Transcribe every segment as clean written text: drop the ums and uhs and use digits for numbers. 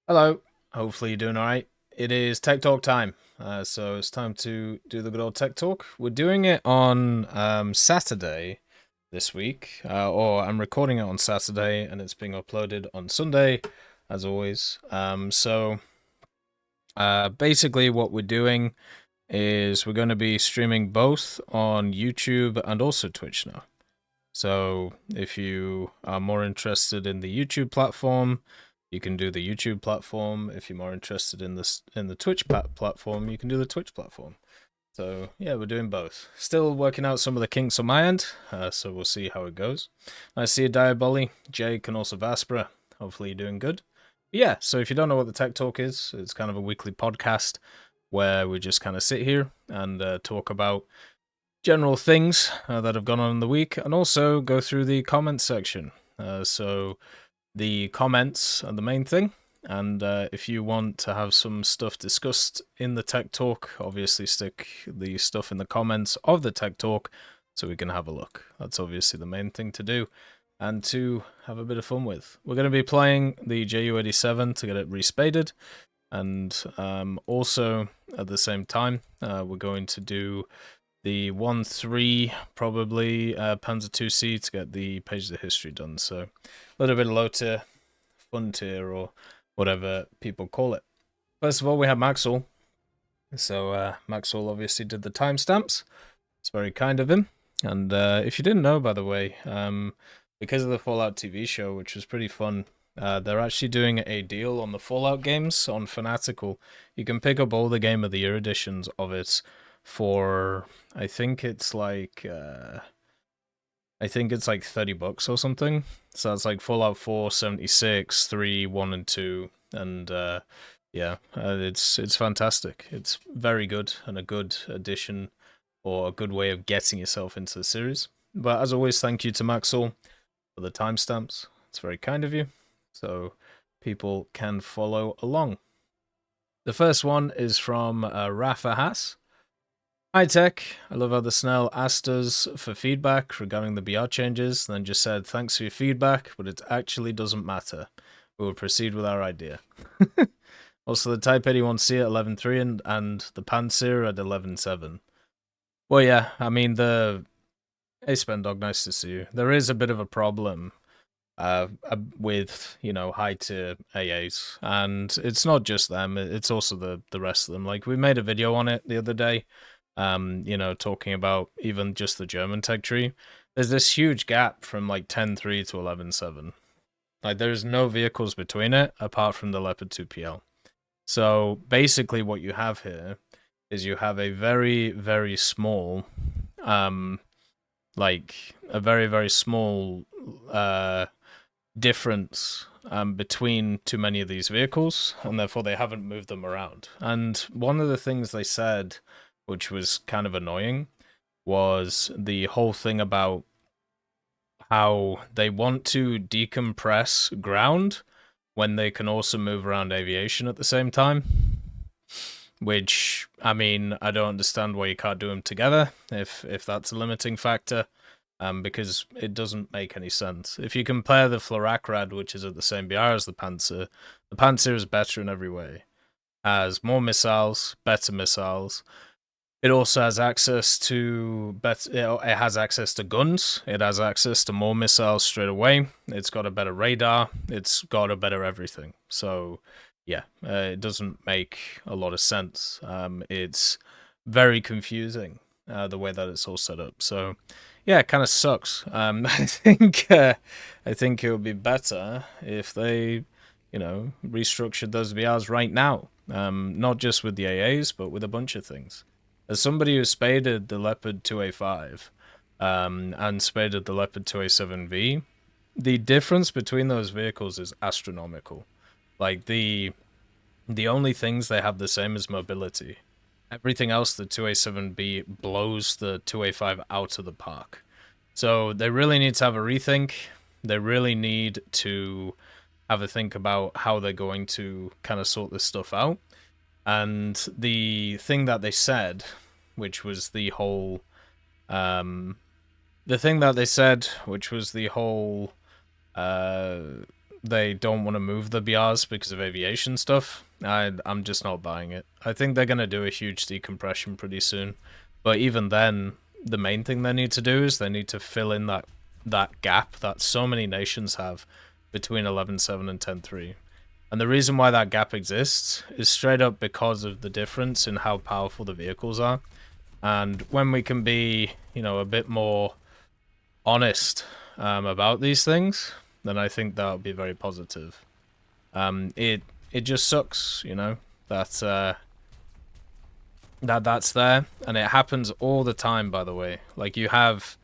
Hello. Hopefully you're doing all right. It is Tech Talk time. So it's time to do the good old Tech Talk. We're doing it on Saturday this week, or I'm recording it on Saturday and it's being uploaded on Sunday, as always. Basically, what we're doing is we're going to be streaming both on YouTube and also Twitch now. So if you are more interested in the YouTube platform, you can do the YouTube platform. If you're more interested in the Twitch platform, you can do the Twitch platform. So yeah, we're doing both. Still working out some of the kinks on my end, so we'll see how it goes. I see you, Diaboli, Jake, and also Vaspera. Hopefully you're doing good. Yeah, so if you don't know what the Tech Talk is, it's kind of a weekly podcast where we just kind of sit here and talk about general things that have gone on in the week, and also go through the comments section. So the comments are the main thing, and if you want to have some stuff discussed in the Tech Talk, obviously stick the stuff in the comments of the Tech Talk so we can have a look. That's obviously the main thing to do and to have a bit of fun with. We're going to be playing the JU-87 to get it respaded, and also at the same time we're going to do the 1-3, probably Panzer 2C to get the pages of history done. So a little bit of low tier, fun tier, or whatever people call it. First of all, we have Maxwell. So Maxwell obviously did the timestamps. It's very kind of him. And if you didn't know, by the way, because of the Fallout TV show, which was pretty fun, they're actually doing a deal on the Fallout games on Fanatical. You can pick up all the Game of the Year editions of it for I think it's like $30 or something. So that's like Fallout 4, 76, 3, 1 and 2, and it's fantastic. It's very good and a good addition or a good way of getting yourself into the series. But as always, thank you to Maxwell for the timestamps. It's very kind of you. So people can follow along. The first one is from Rafa Haas. Hi Tech, I love how the Snell asked us for feedback regarding the BR changes, then just said thanks for your feedback, but it actually doesn't matter. We will proceed with our idea. Also, the Type 81C at 11.3 and the Panzer at 11.7. Well, yeah, I mean, Hey, Spendog, nice to see you. There is a bit of a problem with, high tier AAs, and it's not just them, it's also the rest of them. Like, we made a video on it the other day, talking about even just the German tech tree. There's this huge gap from like 10.3 to 11.7. Like, there's no vehicles between it apart from the Leopard 2PL. So basically what you have here is you have a very, very small, like a very, very small difference between too many of these vehicles, and therefore they haven't moved them around. And one of the things they said, which was kind of annoying, was the whole thing about how they want to decompress ground when they can also move around aviation at the same time. Which, I mean, I don't understand why you can't do them together if that's a limiting factor, because it doesn't make any sense. If you compare the Florakrad, which is at the same BR as the Panzer is better in every way. Has more missiles, better missiles. It also has access to it has access to guns. It has access to more missiles straight away. It's got a better radar. It's got a better everything. So yeah, it doesn't make a lot of sense. It's very confusing the way that it's all set up. So yeah, it kind of sucks. I think it would be better if they, restructured those VRs right now. Not just with the AAs, but with a bunch of things. As somebody who spaded the Leopard 2A5 and spaded the Leopard 2A7V, the difference between those vehicles is astronomical. Like, the only things they have the same is mobility. Everything else, the 2A7B blows the 2A5 out of the park. So they really need to have a rethink. They really need to have a think about how they're going to kind of sort this stuff out. And the thing that they said, which was the whole, the they don't want to move the BRs because of aviation stuff, I'm just not buying it. I think they're going to do a huge decompression pretty soon. But even then, the main thing they need to do is they need to fill in that gap that so many nations have between 11.7 and 10.3. And the reason why that gap exists is straight up because of the difference in how powerful the vehicles are. And when we can be, a bit more honest about these things, then I think that would be very positive. It just sucks, that that's there, and it happens all the time. By the way, like you have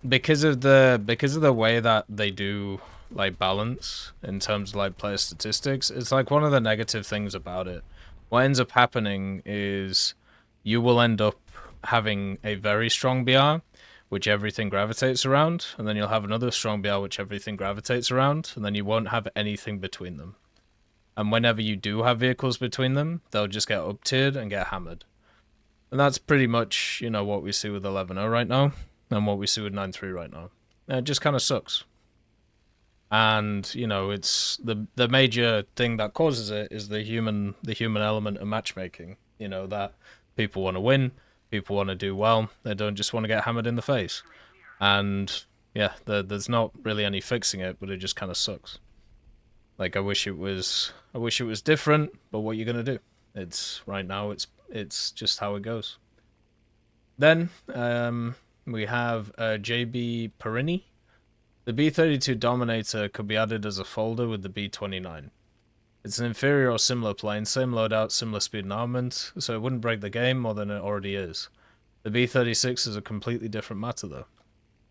because of the way that they do like balance in terms of like player statistics, it's like one of the negative things about it. What ends up happening is you will end up having a very strong BR, which everything gravitates around, and then you'll have another strong BR which everything gravitates around, and then you won't have anything between them. And whenever you do have vehicles between them, they'll just get up-tiered and get hammered. And that's pretty much, what we see with 11.0 right now, and what we see with 9.3 right now. And it just kind of sucks. And, it's the major thing that causes it is the human element of matchmaking. That people want to win, people want to do well, they don't just want to get hammered in the face. And yeah, there's not really any fixing it, but it just kind of sucks. Like I wish it was different, but what are you gonna do? It's right now. It's just how it goes. Then we have JB Perini. The B32 Dominator could be added as a folder with the B29. It's an inferior or similar plane, same loadout, similar speed and armament, so it wouldn't break the game more than it already is. The B36 is a completely different matter, though.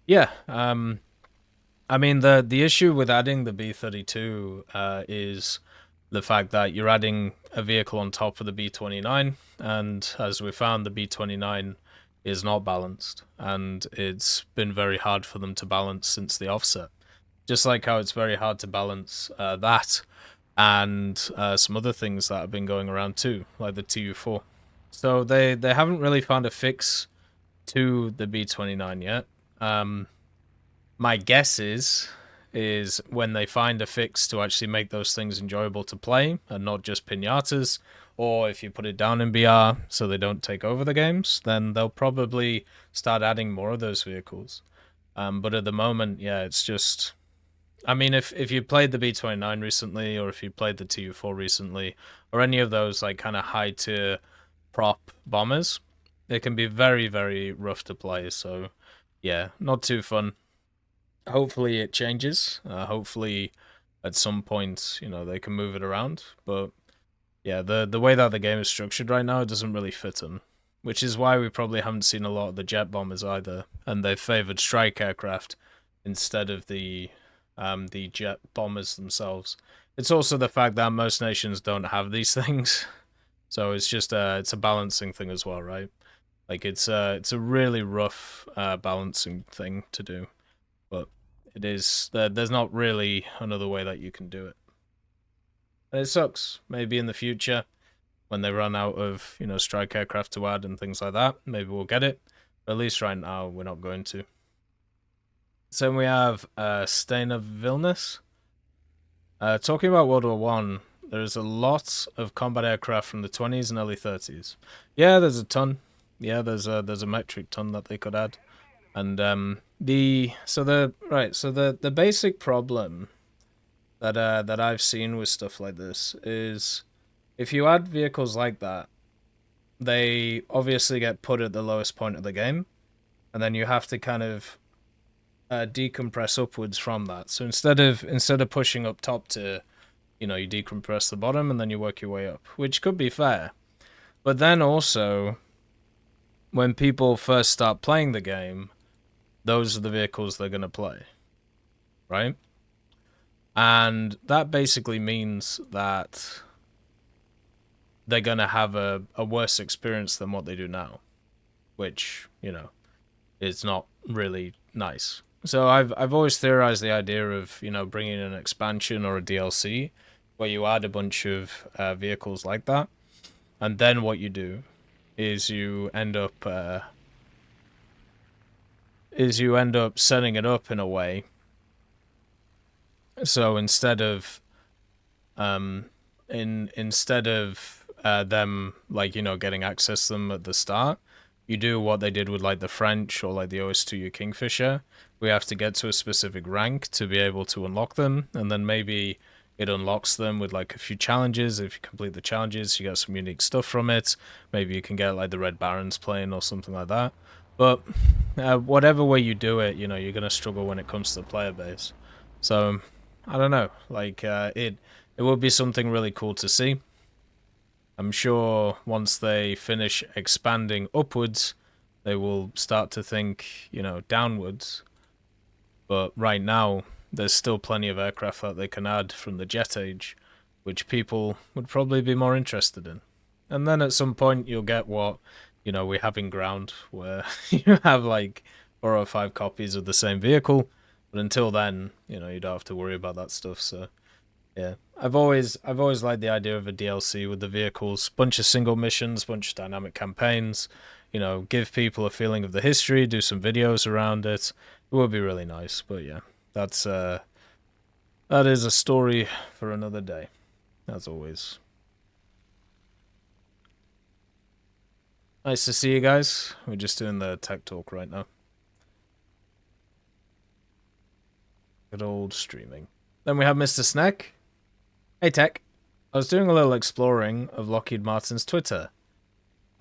Yeah, I mean, the issue with adding the B32 is the fact that you're adding a vehicle on top of the B29, and as we found, the B29 is not balanced, and it's been very hard for them to balance since the offset. Just like how it's very hard to balance that and some other things that have been going around too, like the TU4. So they haven't really found a fix to the B29 yet. My guess is when they find a fix to actually make those things enjoyable to play and not just pinatas, or if you put it down in BR so they don't take over the games, then they'll probably start adding more of those vehicles. But at the moment, yeah, it's just... I mean, if you played the B29 recently, or if you played the TU4 recently, or any of those like kind of high-tier prop bombers, it can be very, very rough to play, so yeah, not too fun. Hopefully it changes. Hopefully at some point, they can move it around. But yeah, the way that the game is structured right now, it doesn't really fit them. Which is why we probably haven't seen a lot of the jet bombers either. And they've favored strike aircraft instead of the jet bombers themselves. It's also the fact that most nations don't have these things. So it's just it's a balancing thing as well, right? Like it's a really rough balancing thing to do. But it is there's not really another way that you can do it. And it sucks. Maybe in the future, when they run out of, strike aircraft to add and things like that, maybe we'll get it. But at least right now, we're not going to. So we have Stainer Vilnius. Talking about World War One, there's a lot of combat aircraft from the 20s and early 30s. Yeah, there's a ton. Yeah, there's a metric ton that they could add. And the basic problem that I've seen with stuff like this is if you add vehicles like that, they obviously get put at the lowest point of the game, and then you have to kind of decompress upwards from that. So instead of pushing up top to, you decompress the bottom and then you work your way up, which could be fair. But then also, when people first start playing the game, those are the vehicles they're going to play, right? And that basically means that they're going to have a worse experience than what they do now, which, is not really nice. So I've always theorized the idea of, bringing an expansion or a DLC where you add a bunch of vehicles like that, and then what you do is you end up setting it up in a way So instead of them, like, getting access to them at the start, you do what they did with like the French or like the OS2U Kingfisher. We have to get to a specific rank to be able to unlock them, and then maybe it unlocks them with like a few challenges. If you complete the challenges, you get some unique stuff from it. Maybe you can get like the Red Barons plane or something like that. But whatever way you do it, you're gonna struggle when it comes to the player base. So I don't know. Like it would be something really cool to see. I'm sure once they finish expanding upwards, they will start to think, downwards. But right now, there's still plenty of aircraft that they can add from the jet age, which people would probably be more interested in. And then at some point, you'll get what, we have in ground, where you have like 4 or 5 copies of the same vehicle. But until then, you don't have to worry about that stuff. So yeah, I've always liked the idea of a DLC with the vehicles, bunch of single missions, bunch of dynamic campaigns. Give people a feeling of the history, do some videos around it. It would be really nice. But yeah, that is a story for another day, as always. Nice to see you guys. We're just doing the tech talk right now. Good old streaming. Then we have Mr. Snack. Hey, Tech. I was doing a little exploring of Lockheed Martin's Twitter,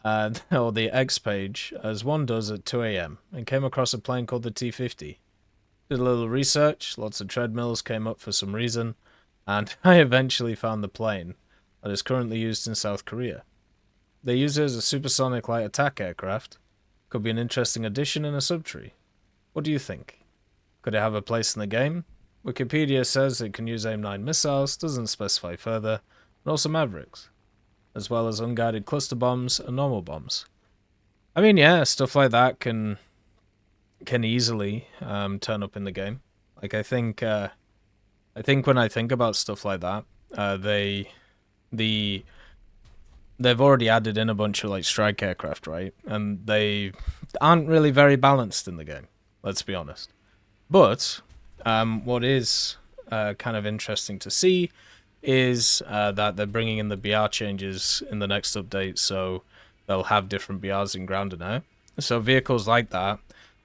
or the X page, as one does at 2 a.m., and came across a plane called the T-50. Did a little research, lots of treadmills came up for some reason, and I eventually found the plane that is currently used in South Korea. They use it as a supersonic light attack aircraft. Could be an interesting addition in a subtree. What do you think? Could it have a place in the game? Wikipedia says it can use AIM-9 missiles, doesn't specify further, and also Mavericks, as well as unguided cluster bombs and normal bombs. I mean, yeah, stuff like that can easily turn up in the game. Like I think when I think about stuff like that, they've already added in a bunch of like strike aircraft, right? And they aren't really very balanced in the game. Let's be honest. But what is kind of interesting to see is that they're bringing in the BR changes in the next update, so they'll have different BRs in ground and air. So vehicles like that,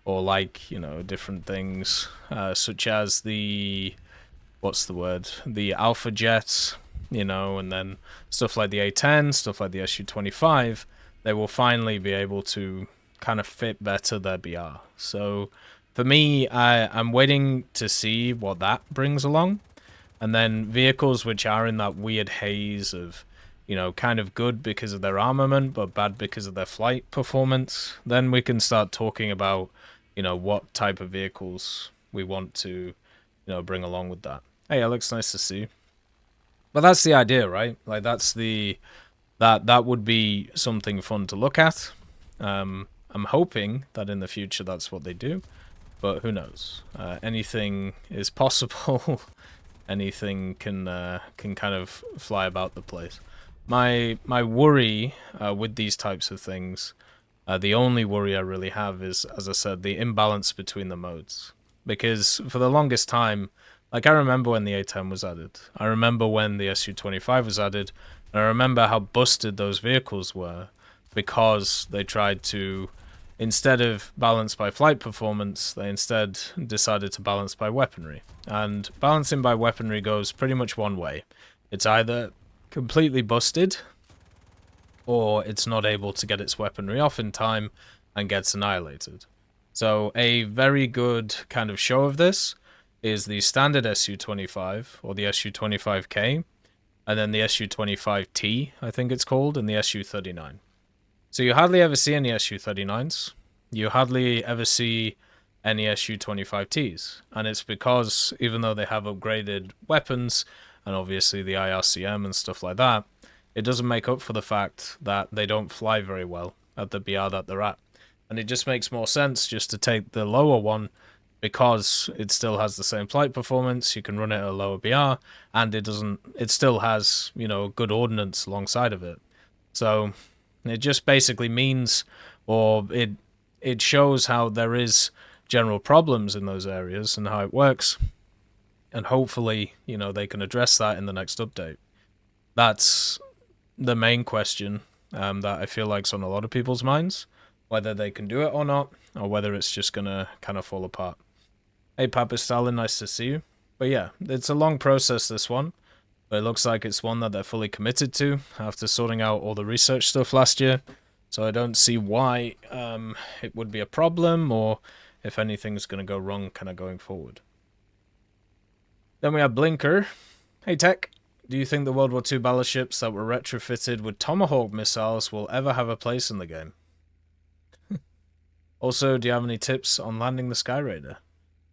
or like, different things, such as the, what's the word, the Alpha Jets, and then stuff like the A10, stuff like the Su-25, they will finally be able to kind of fit better their BR. So for me, I'm waiting to see what that brings along. And then vehicles which are in that weird haze of, kind of good because of their armament, but bad because of their flight performance, then we can start talking about, what type of vehicles we want to, bring along with that. Hey, Alex, nice to see you. But that's the idea, right? Like that would be something fun to look at. I'm hoping that in the future that's what they do, but who knows? Anything is possible. Anything can kind of fly about the place. My worry with these types of things, the only worry I really have is, as I said, the imbalance between the modes. Because for the longest time, like I remember when the A10 was added, I remember when the Su-25 was added, and I remember how busted those vehicles were because they tried to, instead of balance by flight performance, they instead decided to balance by weaponry. And balancing by weaponry goes pretty much one way. It's either completely busted, or it's not able to get its weaponry off in time and gets annihilated. So a very good kind of show of this is the standard Su-25, or the Su-25K, and then the Su-25T, I think it's called, and the Su-39. So you hardly ever see any Su-39s. You hardly ever see any Su-25Ts. And it's because, even though they have upgraded weapons, and obviously the IRCM and stuff like that, it doesn't make up for the fact that they don't fly very well at the BR that they're at. And it just makes more sense just to take the lower one, because it still has the same flight performance, you can run it at a lower BR, and it still has, good ordnance alongside of it. So it just basically means, or it shows how there is general problems in those areas and how it works. And hopefully, you know, they can address that in the next update. That's the main question that I feel like's on a lot of people's minds, whether they can do it or not, or whether it's just gonna kind of fall apart. Hey, Papa Stalin, nice to see you. But yeah, it's a long process, this one, but it looks like it's one that they're fully committed to after sorting out all the research stuff last year. So I don't see why it would be a problem, or if anything's going to go wrong kind of going forward. Then we have Blinker. Hey, Tech. Do you think the World War II battleships that were retrofitted with Tomahawk missiles will ever have a place in the game? Also, do you have any tips on landing the Sky Raider?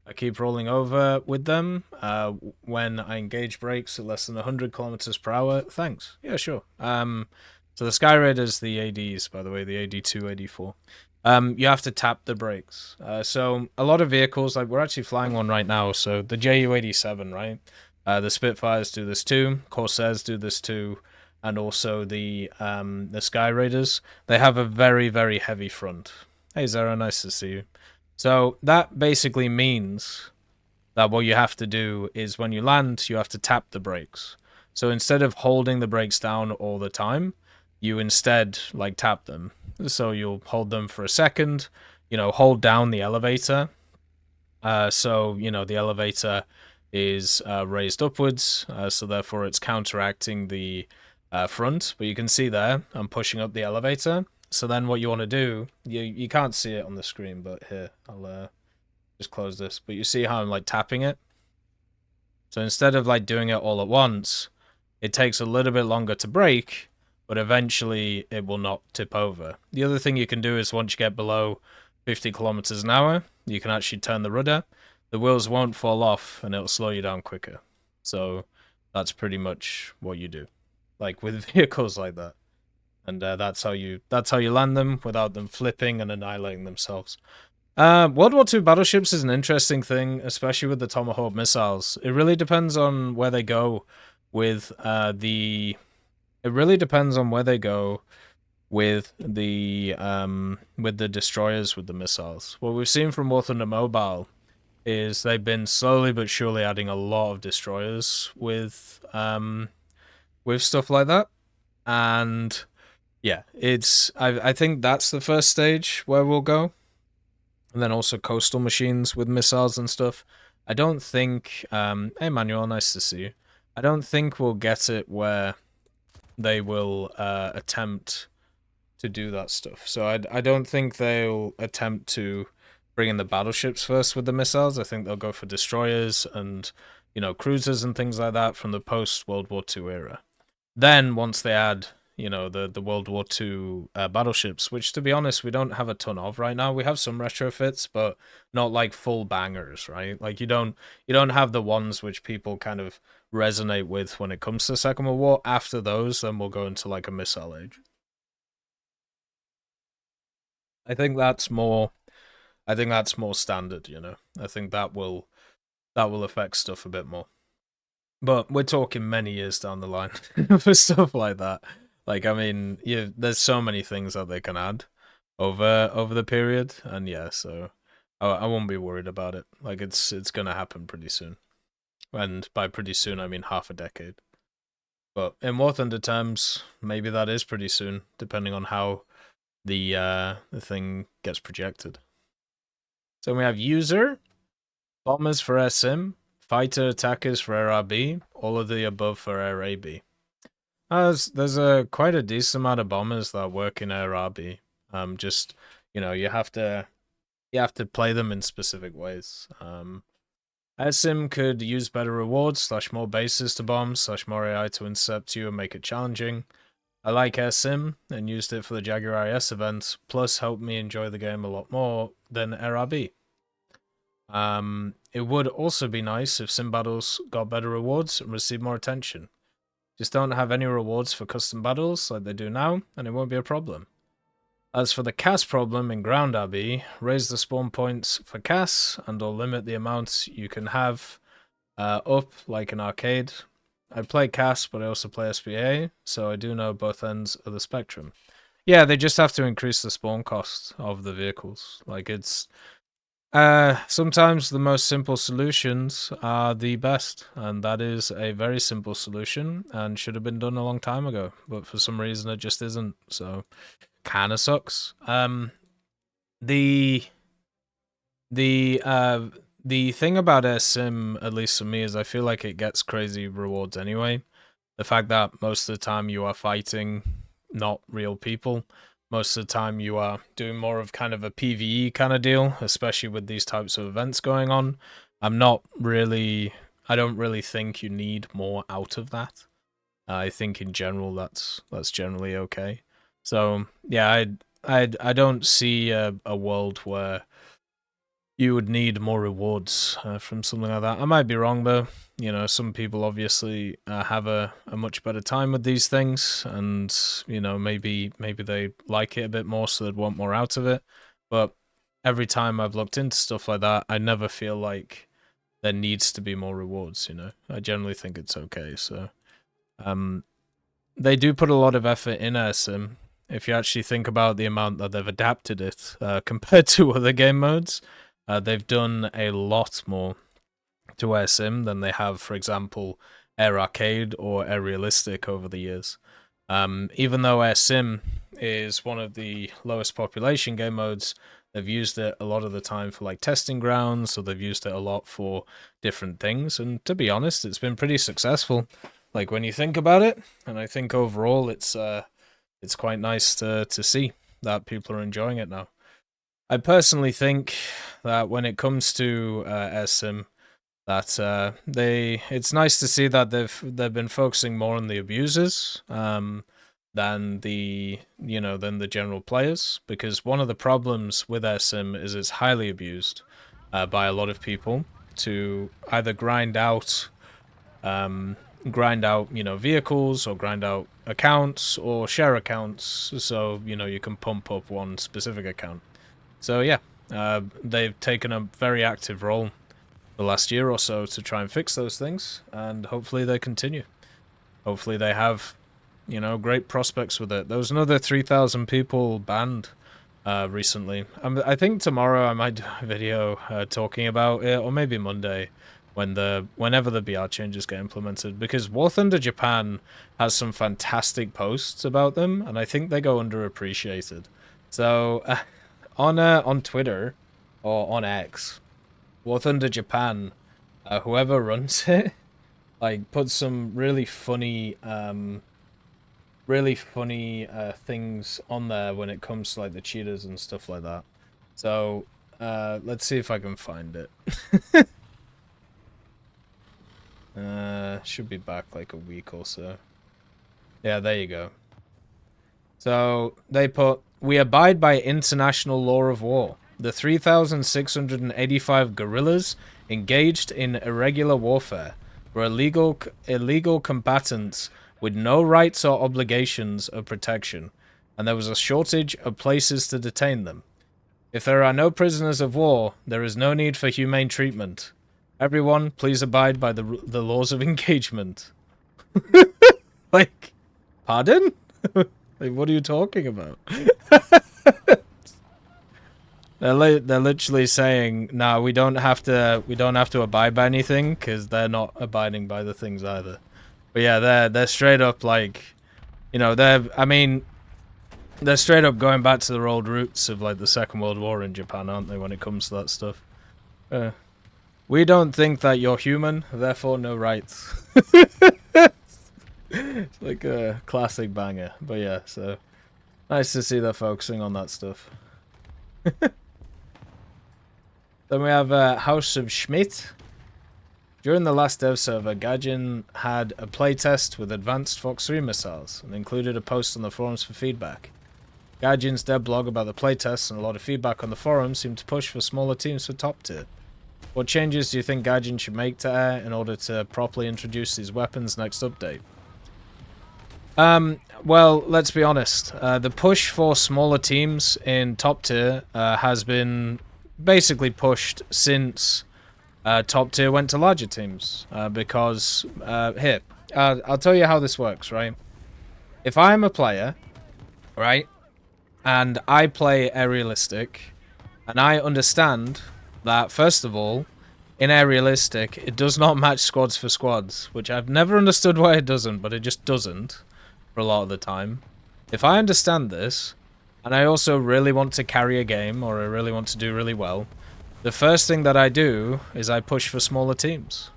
I keep rolling over with them when I engage brakes at less than 100 kilometers per hour. Thanks. Yeah, sure. So the Sky Raiders, the ADs, by the way, the AD2, AD4. You have to tap the brakes. So a lot of vehicles, like we're actually flying one right now. So the Ju-87, right? The Spitfires do this too. Corsairs do this too. And also the Sky Raiders. They have a very, very heavy front. Hey, Zara, nice to see you. So that basically means that what you have to do is when you land, you have to tap the brakes. So instead of holding the brakes down all the time, you instead like tap them. So you'll hold them for a second, you know, hold down the elevator. So, you know, the elevator is raised upwards, so therefore it's counteracting the front. But you can see there, I'm pushing up the elevator. So then what you want to do, you can't see it on the screen, but here, I'll just close this. But you see how I'm like tapping it? So instead of like doing it all at once, it takes a little bit longer to brake, but eventually it will not tip over. The other thing you can do is once you get below 50 kilometers an hour, you can actually turn the rudder. The wheels won't fall off and it'll slow you down quicker. So that's pretty much what you do, like with vehicles like that. And that's how you land them without them flipping and annihilating themselves. World War II battleships is an interesting thing, especially with the Tomahawk missiles. It really depends on where they go with the. It really depends on where they go with the destroyers with the missiles. What we've seen from War Thunder Mobile is they've been slowly but surely adding a lot of destroyers with stuff like that, and yeah, it's I think that's the first stage where we'll go. And then also coastal machines with missiles and stuff. I don't think hey Manuel, nice to see you. I don't think we'll get it where they will attempt to do that stuff. So I don't think they'll attempt to bring in the battleships first with the missiles. I think they'll go for destroyers and, you know, cruisers and things like that from the post-World War II era. Then once they add, you know, the World War II battleships, which to be honest we don't have a ton of right now. We have some retrofits, but not like full bangers, right? Like you don't have the ones which people kind of resonate with when it comes to the Second World War. After those, then we'll go into like a missile age. I think that's more standard, you know. I think that will affect stuff a bit more. But we're talking many years down the line for stuff like that. Like, I mean, there's so many things that they can add over the period, and yeah, so I won't be worried about it. Like, it's gonna happen pretty soon, and by pretty soon I mean half a decade. But in War Thunder terms, maybe that is pretty soon, depending on how the thing gets projected. So we have user, bombers for air sim, fighter attackers for air RB, all of the above for air AB. There's quite a decent amount of bombers that work in air RB. Just, you know, you have to play them in specific ways. Air sim could use better rewards / more bases to bomb / more AI to intercept you and make it challenging. I like Air Sim and used it for the Jaguar IS event, plus helped me enjoy the game a lot more than Air RB. It would also be nice if sim battles got better rewards and received more attention. Just don't have any rewards for custom battles like they do now, and it won't be a problem. As for the CAS problem in Ground RB, raise the spawn points for CAS and or limit the amount you can have up like an arcade. I play CAS, but I also play SBA, so I do know both ends of the spectrum. Yeah, they just have to increase the spawn cost of the vehicles. Like, it's Sometimes the most simple solutions are the best, and that is a very simple solution and should have been done a long time ago, but for some reason it just isn't, so kind of sucks. The the uh the thing about a sim, at least for me, is I feel like it gets crazy rewards anyway. The fact that most of the time you are fighting not real people. Most of the time you are doing more of kind of a PvE kind of deal, especially with these types of events going on. I don't really think you need more out of that. I think in general that's generally okay. So yeah, I don't see a world where you would need more rewards from something like that. I might be wrong though. You know, some people obviously have a much better time with these things, and you know, maybe they like it a bit more, so they'd want more out of it. But every time I've looked into stuff like that, I never feel like there needs to be more rewards. You know, I generally think it's okay. So, they do put a lot of effort in AirSim. If you actually think about the amount that they've adapted it compared to other game modes, they've done a lot more to Air Sim than they have, for example, Air Arcade or Air Realistic over the years. Even though Air Sim is one of the lowest population game modes, they've used it a lot of the time for like testing grounds, so they've used it a lot for different things. And to be honest, it's been pretty successful. Like when you think about it, and I think overall it's quite nice to see that people are enjoying it now. I personally think that when it comes to SM, that it's nice to see that they've been focusing more on the abusers than the general players, because one of the problems with SM is it's highly abused by a lot of people to either vehicles, or grind out accounts, or share accounts, so you can pump up one specific account. So yeah, they've taken a very active role the last year or so to try and fix those things, and hopefully they continue. Hopefully they have, great prospects with it. There was another 3,000 people banned recently. I think tomorrow I might do a video talking about it, or maybe Monday, whenever the BR changes get implemented, because War Thunder Japan has some fantastic posts about them, and I think they go underappreciated. So on Twitter or on X, War Thunder Japan, whoever runs it, like puts some really funny things on there when it comes to like the cheaters and stuff like that. So let's see if I can find it. Should be back like a week or so. Yeah, there you go. So they put, "We abide by international law of war. The 3,685 guerrillas engaged in irregular warfare were illegal combatants with no rights or obligations of protection, and there was a shortage of places to detain them. If there are no prisoners of war, there is no need for humane treatment. Everyone, please abide by the laws of engagement." Like, pardon? Like, what are you talking about? They're literally saying, "No, we don't have to abide by anything," because they're not abiding by the things either. But yeah, they're straight up like, they're straight up going back to their old roots of like the Second World War in Japan, aren't they? When it comes to that stuff. We don't think that you're human, therefore no rights. It's like a classic banger. But yeah, so nice to see they're focusing on that stuff. Then we have House of Schmidt. During the last dev server, Gajin had a playtest with advanced Fox 3 missiles and included a post on the forums for feedback. Gajin's dev blog about the playtest and a lot of feedback on the forums seemed to push for smaller teams for top tier. What changes do you think Gajin should make to Air in order to properly introduce these weapons next update? Well, let's be honest. The push for smaller teams in top tier has been basically pushed since top tier went to larger teams. Because, here, I'll tell you how this works, right? If I'm a player, right, and I play Aerialistic, and I understand that, first of all, in Aerialistic, it does not match squads for squads, which I've never understood why it doesn't, but it just doesn't for a lot of the time. If I understand this, and I also really want to carry a game, or I really want to do really well, the first thing that I do is I push for smaller teams.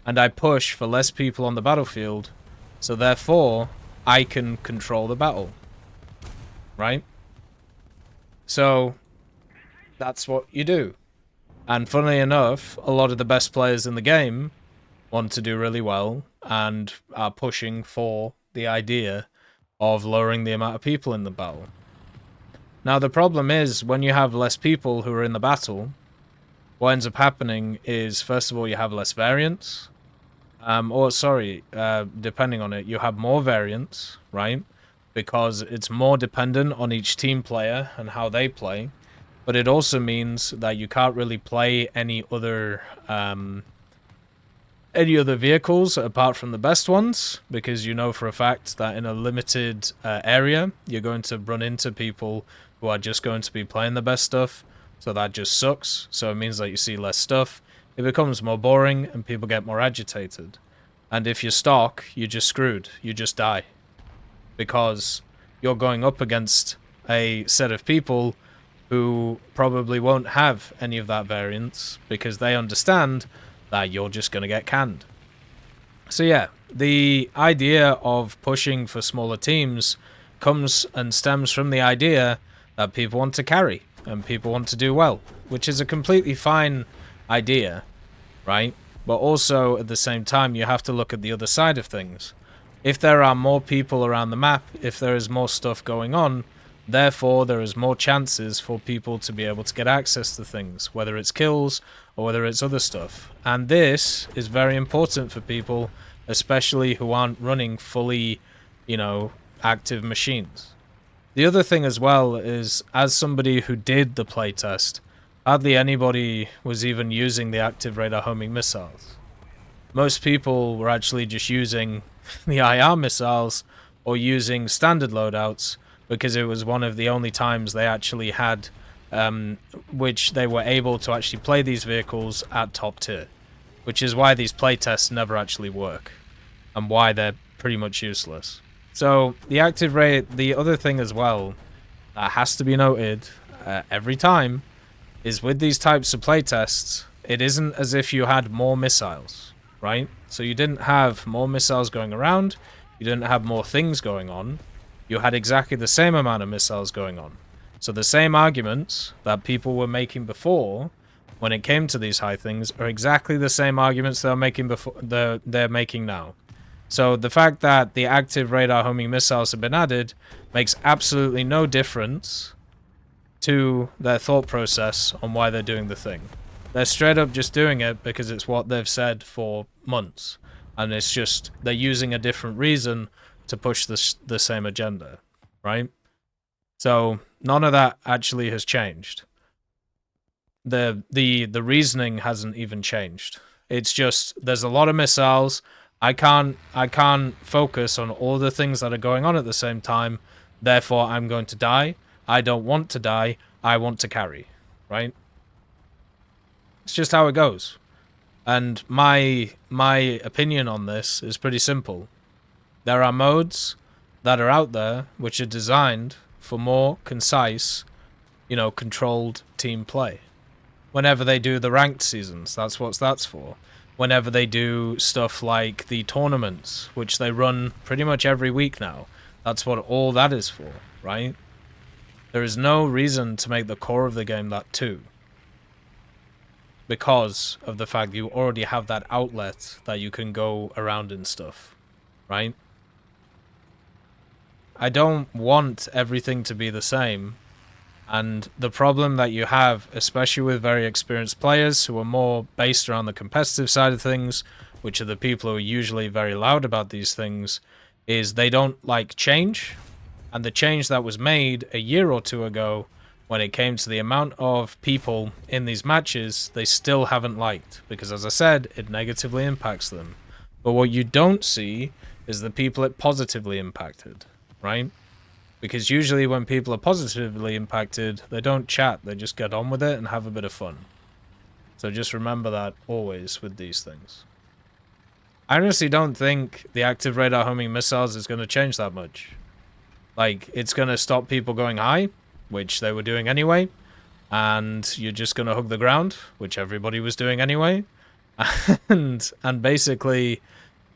And I push for less people on the battlefield, so therefore, I can control the battle. Right? So, that's what you do. And funnily enough, a lot of the best players in the game want to do really well and are pushing for the idea of lowering the amount of people in the battle. Now, the problem is, when you have less people who are in the battle, what ends up happening is, first of all, you have less variance. Depending on it, you have more variance, right? Because it's more dependent on each team player and how they play. But it also means that you can't really play any other vehicles apart from the best ones, because you know for a fact that in a limited area, you're going to run into people who are just going to be playing the best stuff. So that just sucks. So it means that you see less stuff. It becomes more boring and people get more agitated. And if you're stock, you're just screwed. You just die. Because you're going up against a set of people who probably won't have any of that variance because they understand that you're just going to get canned. So yeah, the idea of pushing for smaller teams comes and stems from the idea that people want to carry and people want to do well, which is a completely fine idea, right? But also, at the same time, you have to look at the other side of things. If there are more people around the map, if there is more stuff going on, therefore there is more chances for people to be able to get access to things, whether it's kills or whether it's other stuff. And this is very important for people, especially who aren't running fully, active machines. The other thing as well is, as somebody who did the playtest, hardly anybody was even using the active radar homing missiles. Most people were actually just using the IR missiles or using standard loadouts because it was one of the only times they actually had which they were able to actually play these vehicles at top tier, which is why these playtests never actually work and why they're pretty much useless. So the active rate, the other thing as well that has to be noted every time is with these types of playtests, it isn't as if you had more missiles, right? So you didn't have more missiles going around, you didn't have more things going on, you had exactly the same amount of missiles going on. So the same arguments that people were making before when it came to these high things are exactly the same arguments they're making before they're making now. So the fact that the active radar homing missiles have been added makes absolutely no difference to their thought process on why they're doing the thing. They're straight up just doing it because it's what they've said for months. And it's just, they're using a different reason to push the same agenda, right? So none of that actually has changed. The reasoning hasn't even changed. It's just, there's a lot of missiles. I can't focus on all the things that are going on at the same time. Therefore, I'm going to die. I don't want to die. I want to carry, right? It's just how it goes. And my opinion on this is pretty simple. There are modes that are out there which are designed for more concise, controlled team play. Whenever they do the ranked seasons, that's what that's for. Whenever they do stuff like the tournaments, which they run pretty much every week now, that's what all that is for, right? There is no reason to make the core of the game that too, because of the fact you already have that outlet that you can go around and stuff, right? I don't want everything to be the same, and the problem that you have, especially with very experienced players who are more based around the competitive side of things, which are the people who are usually very loud about these things, is they don't like change. And the change that was made a year or two ago, when it came to the amount of people in these matches, they still haven't liked. Because as I said, it negatively impacts them. But what you don't see is the people it positively impacted, right? Because usually when people are positively impacted, they don't chat, they just get on with it and have a bit of fun. So just remember that always with these things. I honestly don't think the active radar homing missiles is going to change that much. Like, it's going to stop people going high, which they were doing anyway, and you're just going to hug the ground, which everybody was doing anyway, and basically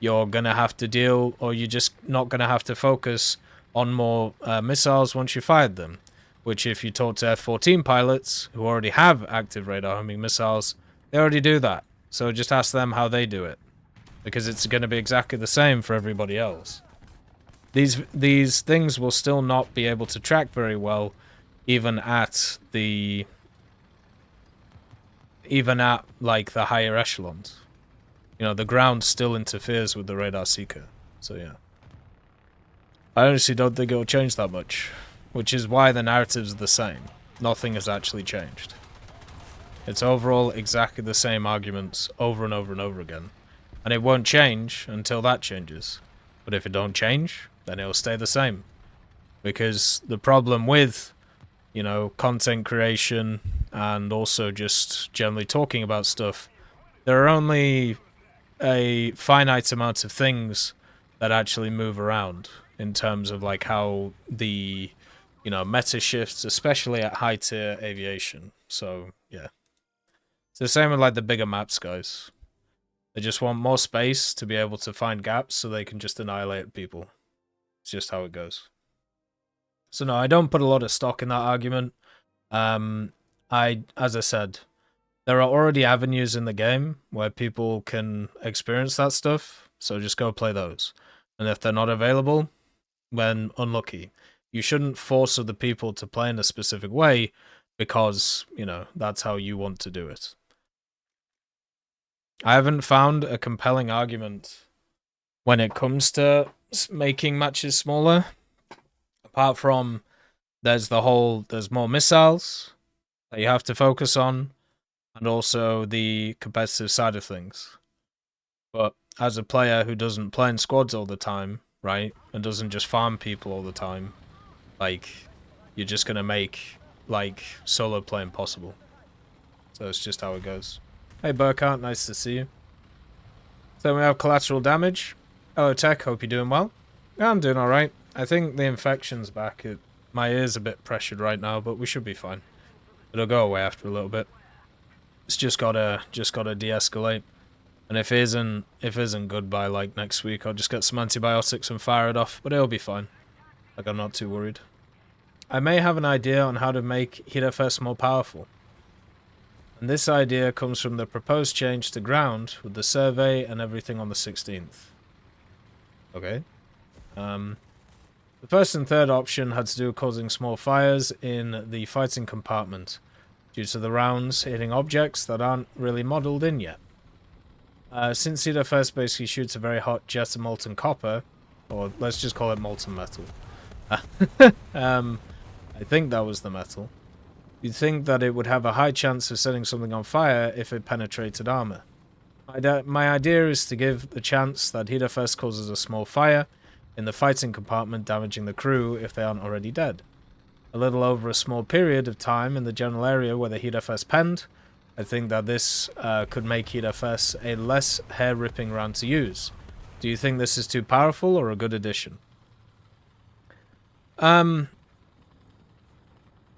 you're going to have to deal, or you're just not going to have to focus on more missiles once you fired them, which if you talk to F-14 pilots who already have active radar homing missiles, they already do that. So just ask them how they do it, because it's going to be exactly the same for everybody else. These things will still not be able to track very well, even at like the higher echelons. You know, the ground still interferes with the radar seeker. So yeah, I honestly don't think it'll change that much, which is why the narratives are the same. Nothing has actually changed. It's overall exactly the same arguments over and over and over again, and it won't change until that changes. But if it don't change, then it'll stay the same. Because the problem with, you know, content creation and also just generally talking about stuff, there are only a finite amount of things that actually move around in terms of like how the, you know, meta shifts, especially at high tier aviation. So yeah, it's the same with like the bigger maps, guys. They just want more space to be able to find gaps so they can just annihilate people. It's just how it goes. So no, I don't put a lot of stock in that argument. As I said, there are already avenues in the game where people can experience that stuff, so just go play those. And if they're not available, then unlucky. You shouldn't force other people to play in a specific way because, you know, that's how you want to do it. I haven't found a compelling argument when it comes to making matches smaller, apart from there's more missiles that you have to focus on, and also the competitive side of things. But as a player who doesn't play in squads all the time, right, and doesn't just farm people all the time, like, you're just gonna make, like, solo play impossible. So it's just how it goes. Hey Burkhardt, nice to see you. So we have collateral damage. Hello TEC, hope you're doing well. Yeah, I'm doing alright. I think the infection's back. My ear's a bit pressured right now, but we should be fine. It'll go away after a little bit. It's just gotta de-escalate. And if it isn't good by like next week, I'll just get some antibiotics and fire it off, but it'll be fine. Like, I'm not too worried. I may have an idea on how to make Heatfs more powerful. And this idea comes from the proposed change to ground with the survey and everything on the 16th. Okay. The first and third option had to do with causing small fires in the fighting compartment due to the rounds hitting objects that aren't really modelled in yet. Since Heatfs basically shoots a very hot jet of molten copper, or let's just call it molten metal. I think that was the metal. You'd think that it would have a high chance of setting something on fire if it penetrated armor. My idea is to give the chance that Heatfs causes a small fire in the fighting compartment, damaging the crew if they aren't already dead. A little over a small period of time in the general area where the Heatfs penned, I think that this could make Heatfs a less hair-ripping round to use. Do you think this is too powerful or a good addition?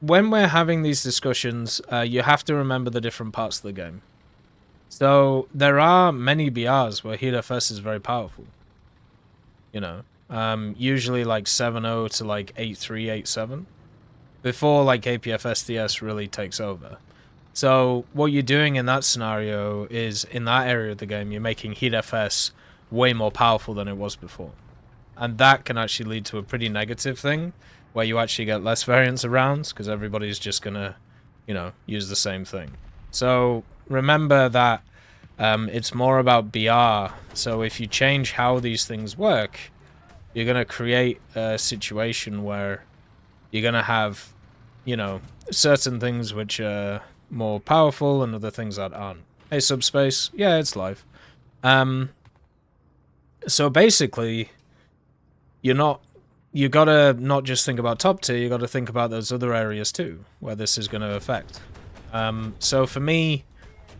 When we're having these discussions, you have to remember the different parts of the game. So there are many BRs where Heatfs is very powerful. You know, usually like 7.0 to like 8.3, 8.7. Before like APFSDS really takes over. So what you're doing in that scenario is, in that area of the game, you're making Heatfs way more powerful than it was before. And that can actually lead to a pretty negative thing, where you actually get less variance of rounds, because everybody's just gonna, you know, use the same thing. So remember that it's more about BR. So if you change how these things work, you're gonna create a situation where you're gonna have, you know, certain things which are more powerful and other things that aren't. Hey Subspace, yeah, it's live. So basically, you gotta not just think about top tier, you gotta think about those other areas too, where this is gonna affect. So for me,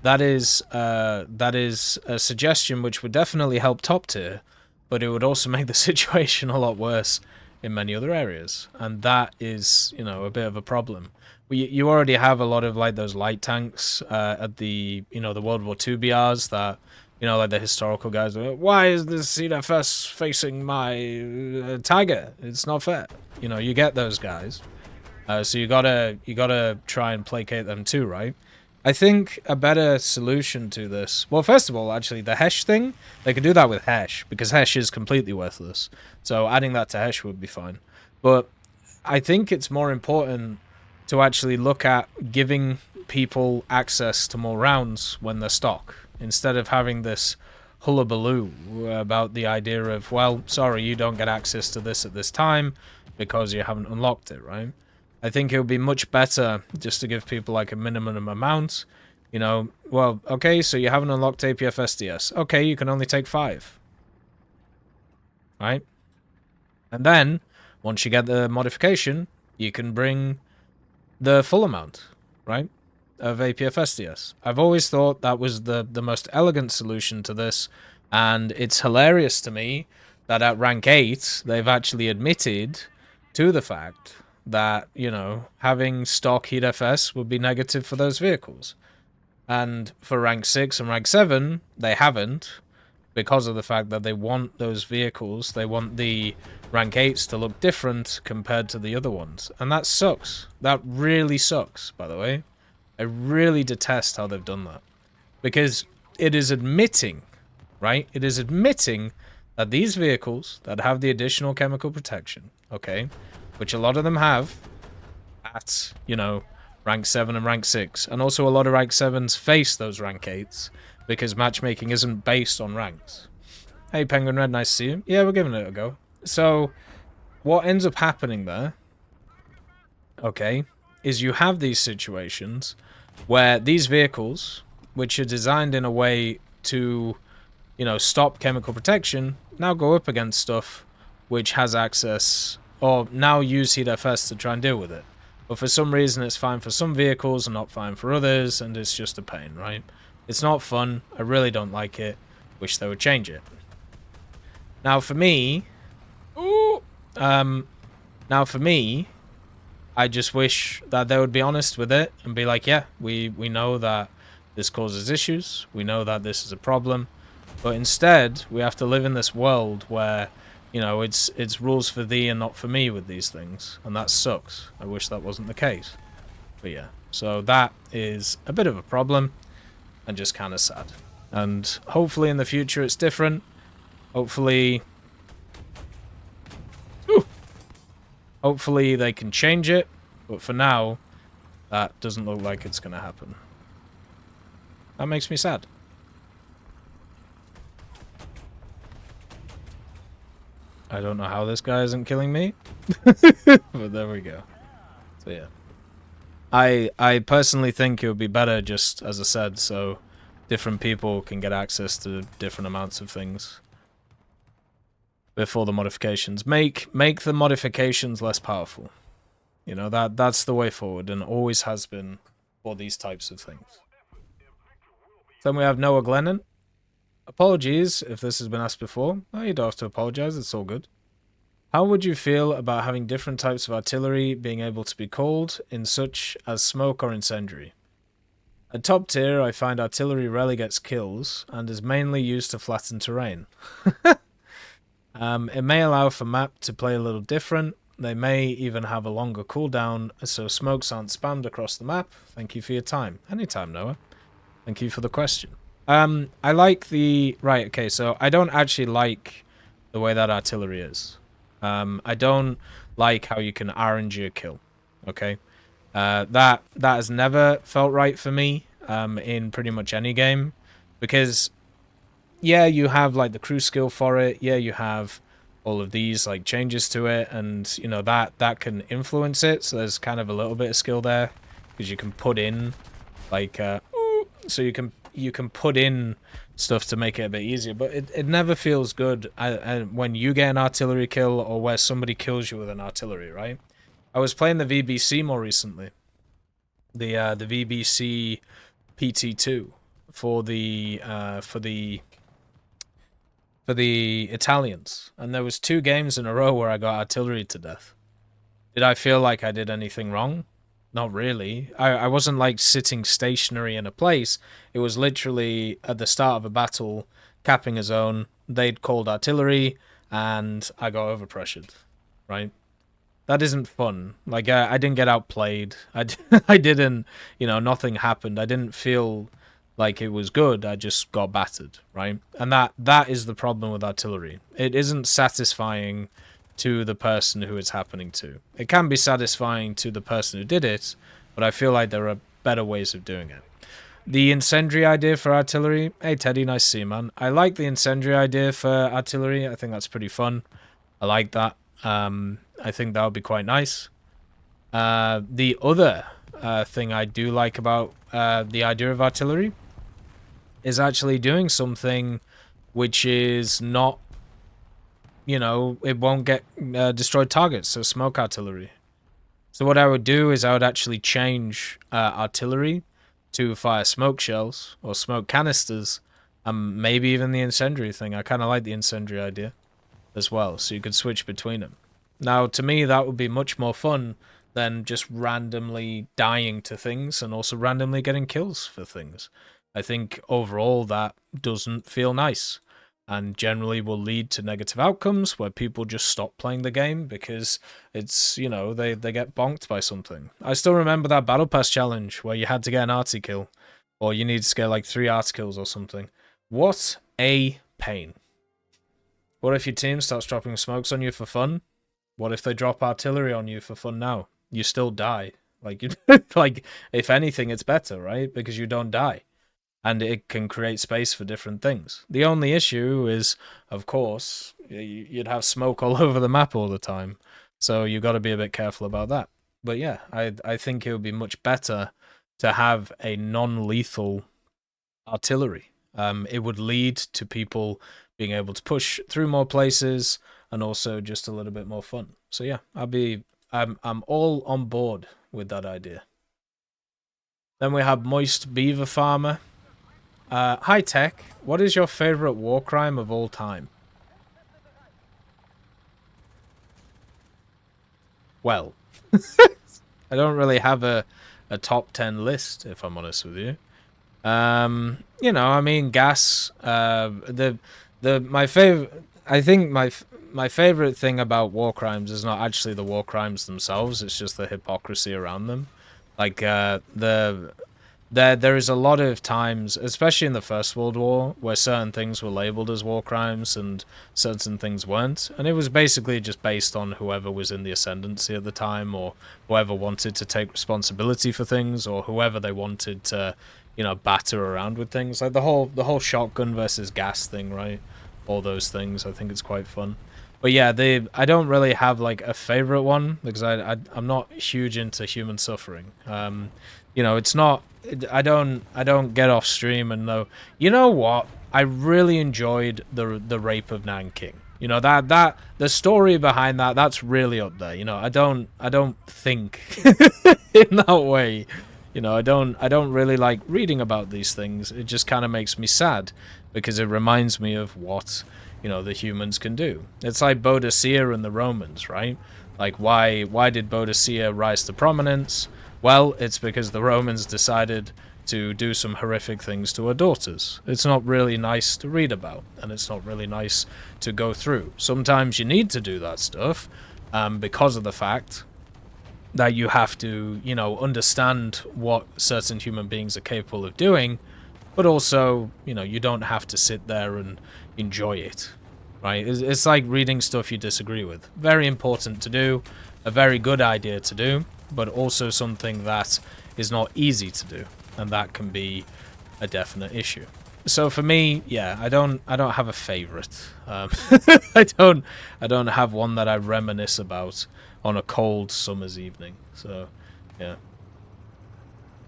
that is a suggestion which would definitely help top tier, but it would also make the situation a lot worse in many other areas, and that is, you know, a bit of a problem. You already have a lot of like those light tanks at the, you know, the World War II BRs that, you know, like the historical guys are, why is this CFS facing my Tiger? It's not fair. You know, you get those guys. So you gotta try and placate them too, right? I think a better solution to this... Well, first of all, actually, the Hesh thing, they could do that with Hesh, because Hesh is completely worthless. So adding that to Hesh would be fine. But I think it's more important to actually look at giving people access to more rounds when they're stock, instead of having this hullabaloo about the idea of, well, sorry, you don't get access to this at this time because you haven't unlocked it, right? I think it would be much better just to give people like a minimum amount. You know, well, okay, so you haven't unlocked APF SDS. Okay, you can only take 5. Right? And then, once you get the modification, you can bring the full amount, right, of APF SDS. I've always thought that was the most elegant solution to this, and it's hilarious to me that at rank 8, they've actually admitted to the fact that, you know, having stock Heatfs would be negative for those vehicles. And for rank 6 and rank 7, they haven't, because of the fact that they want those vehicles, they want the rank 8s to look different compared to the other ones. And that sucks. That really sucks, by the way. I really detest how they've done that. Because it is admitting, right? It is admitting that these vehicles that have the additional chemical protection, okay, which a lot of them have at, you know, rank 7 and rank 6. And also a lot of rank 7s face those rank 8s because matchmaking isn't based on ranks. Hey, Penguin Red, nice to see you. Yeah, we're giving it a go. So, what ends up happening there, okay, is you have these situations where these vehicles, which are designed in a way to, you know, stop chemical protection, now go up against stuff which has access, or now use Heatfs to try and deal with it. But for some reason it's fine for some vehicles and not fine for others, and it's just a pain, right? It's not fun. I really don't like it. Wish they would change it. Now for me... now for me, I just wish that they would be honest with it and be like, yeah, we know that this causes issues. We know that this is a problem. But instead, we have to live in this world where, you know, it's rules for thee and not for me with these things. And that sucks. I wish that wasn't the case. But yeah, so that is a bit of a problem and just kind of sad. And hopefully in the future it's different. Hopefully... Hopefully they can change it. But for now, that doesn't look like it's going to happen. That makes me sad. I don't know how this guy isn't killing me. But there we go. So yeah. I personally think it would be better just, as I said, so different people can get access to different amounts of things before the modifications. Make the modifications less powerful. You know, that's the way forward, and always has been for these types of things. Then we have Noah Glennon. Apologies if this has been asked before. Oh, you don't have to apologize, it's all good. How would you feel about having different types of artillery being able to be called in such as smoke or incendiary? At top tier, I find artillery rarely gets kills and is mainly used to flatten terrain. It may allow for map to play a little different. They may even have a longer cooldown, so smokes aren't spammed across the map. Thank you for your time. Anytime, Noah. Thank you for the question. I like the... Right, okay, so I don't actually like the way that artillery is. I don't like how you can RNG a kill, okay? That has never felt right for me in pretty much any game, because yeah, you have like the crew skill for it, yeah, you have all of these like changes to it, and you know that can influence it, so there's kind of a little bit of skill there, because you can put in like so you can put in stuff to make it a bit easier, but it never feels good when you get an artillery kill or where somebody kills you with an artillery, right? I was playing the VBC more recently. The VBC PT2. for the Italians, and there was 2 games in a row where I got artillery to death. Did I feel like I did anything wrong? Not really. I wasn't like sitting stationary in a place. It was literally at the start of a battle, capping a zone. They'd called artillery, and I got overpressured. Right? That isn't fun. Like I didn't get outplayed. I didn't. Nothing happened. I didn't feel like it was good. I just got battered. Right? And that is the problem with artillery. It isn't satisfying to the person who it's happening to. It can be satisfying to the person who did it, but I feel like there are better ways of doing it. The incendiary idea for artillery. Hey Teddy, nice to see you, man. I like the incendiary idea for artillery. I think that's pretty fun. I like that. I think that would be quite nice. The other thing I do like about the idea of artillery is actually doing something which is not, it won't get destroyed targets, so smoke artillery. So what I would do is I would actually change artillery to fire smoke shells or smoke canisters, and maybe even the incendiary thing. I kind of like the incendiary idea as well, so you could switch between them. Now, to me, that would be much more fun than just randomly dying to things and also randomly getting kills for things. I think overall that doesn't feel nice and generally will lead to negative outcomes where people just stop playing the game because it's, they get bonked by something. I still remember that Battle Pass challenge where you had to get an arty kill, or you need to get like 3 arty kills or something. What a pain. What if your team starts dropping smokes on you for fun? What if they drop artillery on you for fun now? You still die. Like, like if anything, it's better, right? Because you don't die. And it can create space for different things. The only issue is, of course, you'd have smoke all over the map all the time. So you've got to be a bit careful about that. But yeah, I think it would be much better to have a non-lethal artillery. It would lead to people being able to push through more places and also just a little bit more fun. So yeah, I'm all on board with that idea. Then we have Moist Beaver Farmer. Hi TEC, what is your favorite war crime of all time? Well, I don't really have a top 10 list, if I'm honest with you. I mean, gas. My favorite. I think my favorite thing about war crimes is not actually the war crimes themselves. It's just the hypocrisy around them. Like there is a lot of times, especially in the First World War, where certain things were labeled as war crimes and certain things weren't, and it was basically just based on whoever was in the ascendancy at the time, or whoever wanted to take responsibility for things, or whoever they wanted to, batter around with things. Like the whole shotgun versus gas thing, right? All those things. I think it's quite fun. But yeah, I don't really have like a favorite one because I'm not huge into human suffering. It's not. I don't get off stream and know. You know what? I really enjoyed the rape of Nanking. That the story behind that's really up there. I don't think in that way. I don't really like reading about these things. It just kind of makes me sad because it reminds me of what the humans can do. It's like Boadicea and the Romans, right? Like why did Boadicea rise to prominence? Well, it's because the Romans decided to do some horrific things to her daughters. It's not really nice to read about, and it's not really nice to go through. Sometimes you need to do that stuff because of the fact that you have to, understand what certain human beings are capable of doing, but also, you don't have to sit there and enjoy it, right? It's like reading stuff you disagree with. Very important to do, a very good idea to do, but also something that is not easy to do, and that can be a definite issue. So for me, yeah, I don't have a favorite. I don't have one that I reminisce about on a cold summer's evening. So, yeah.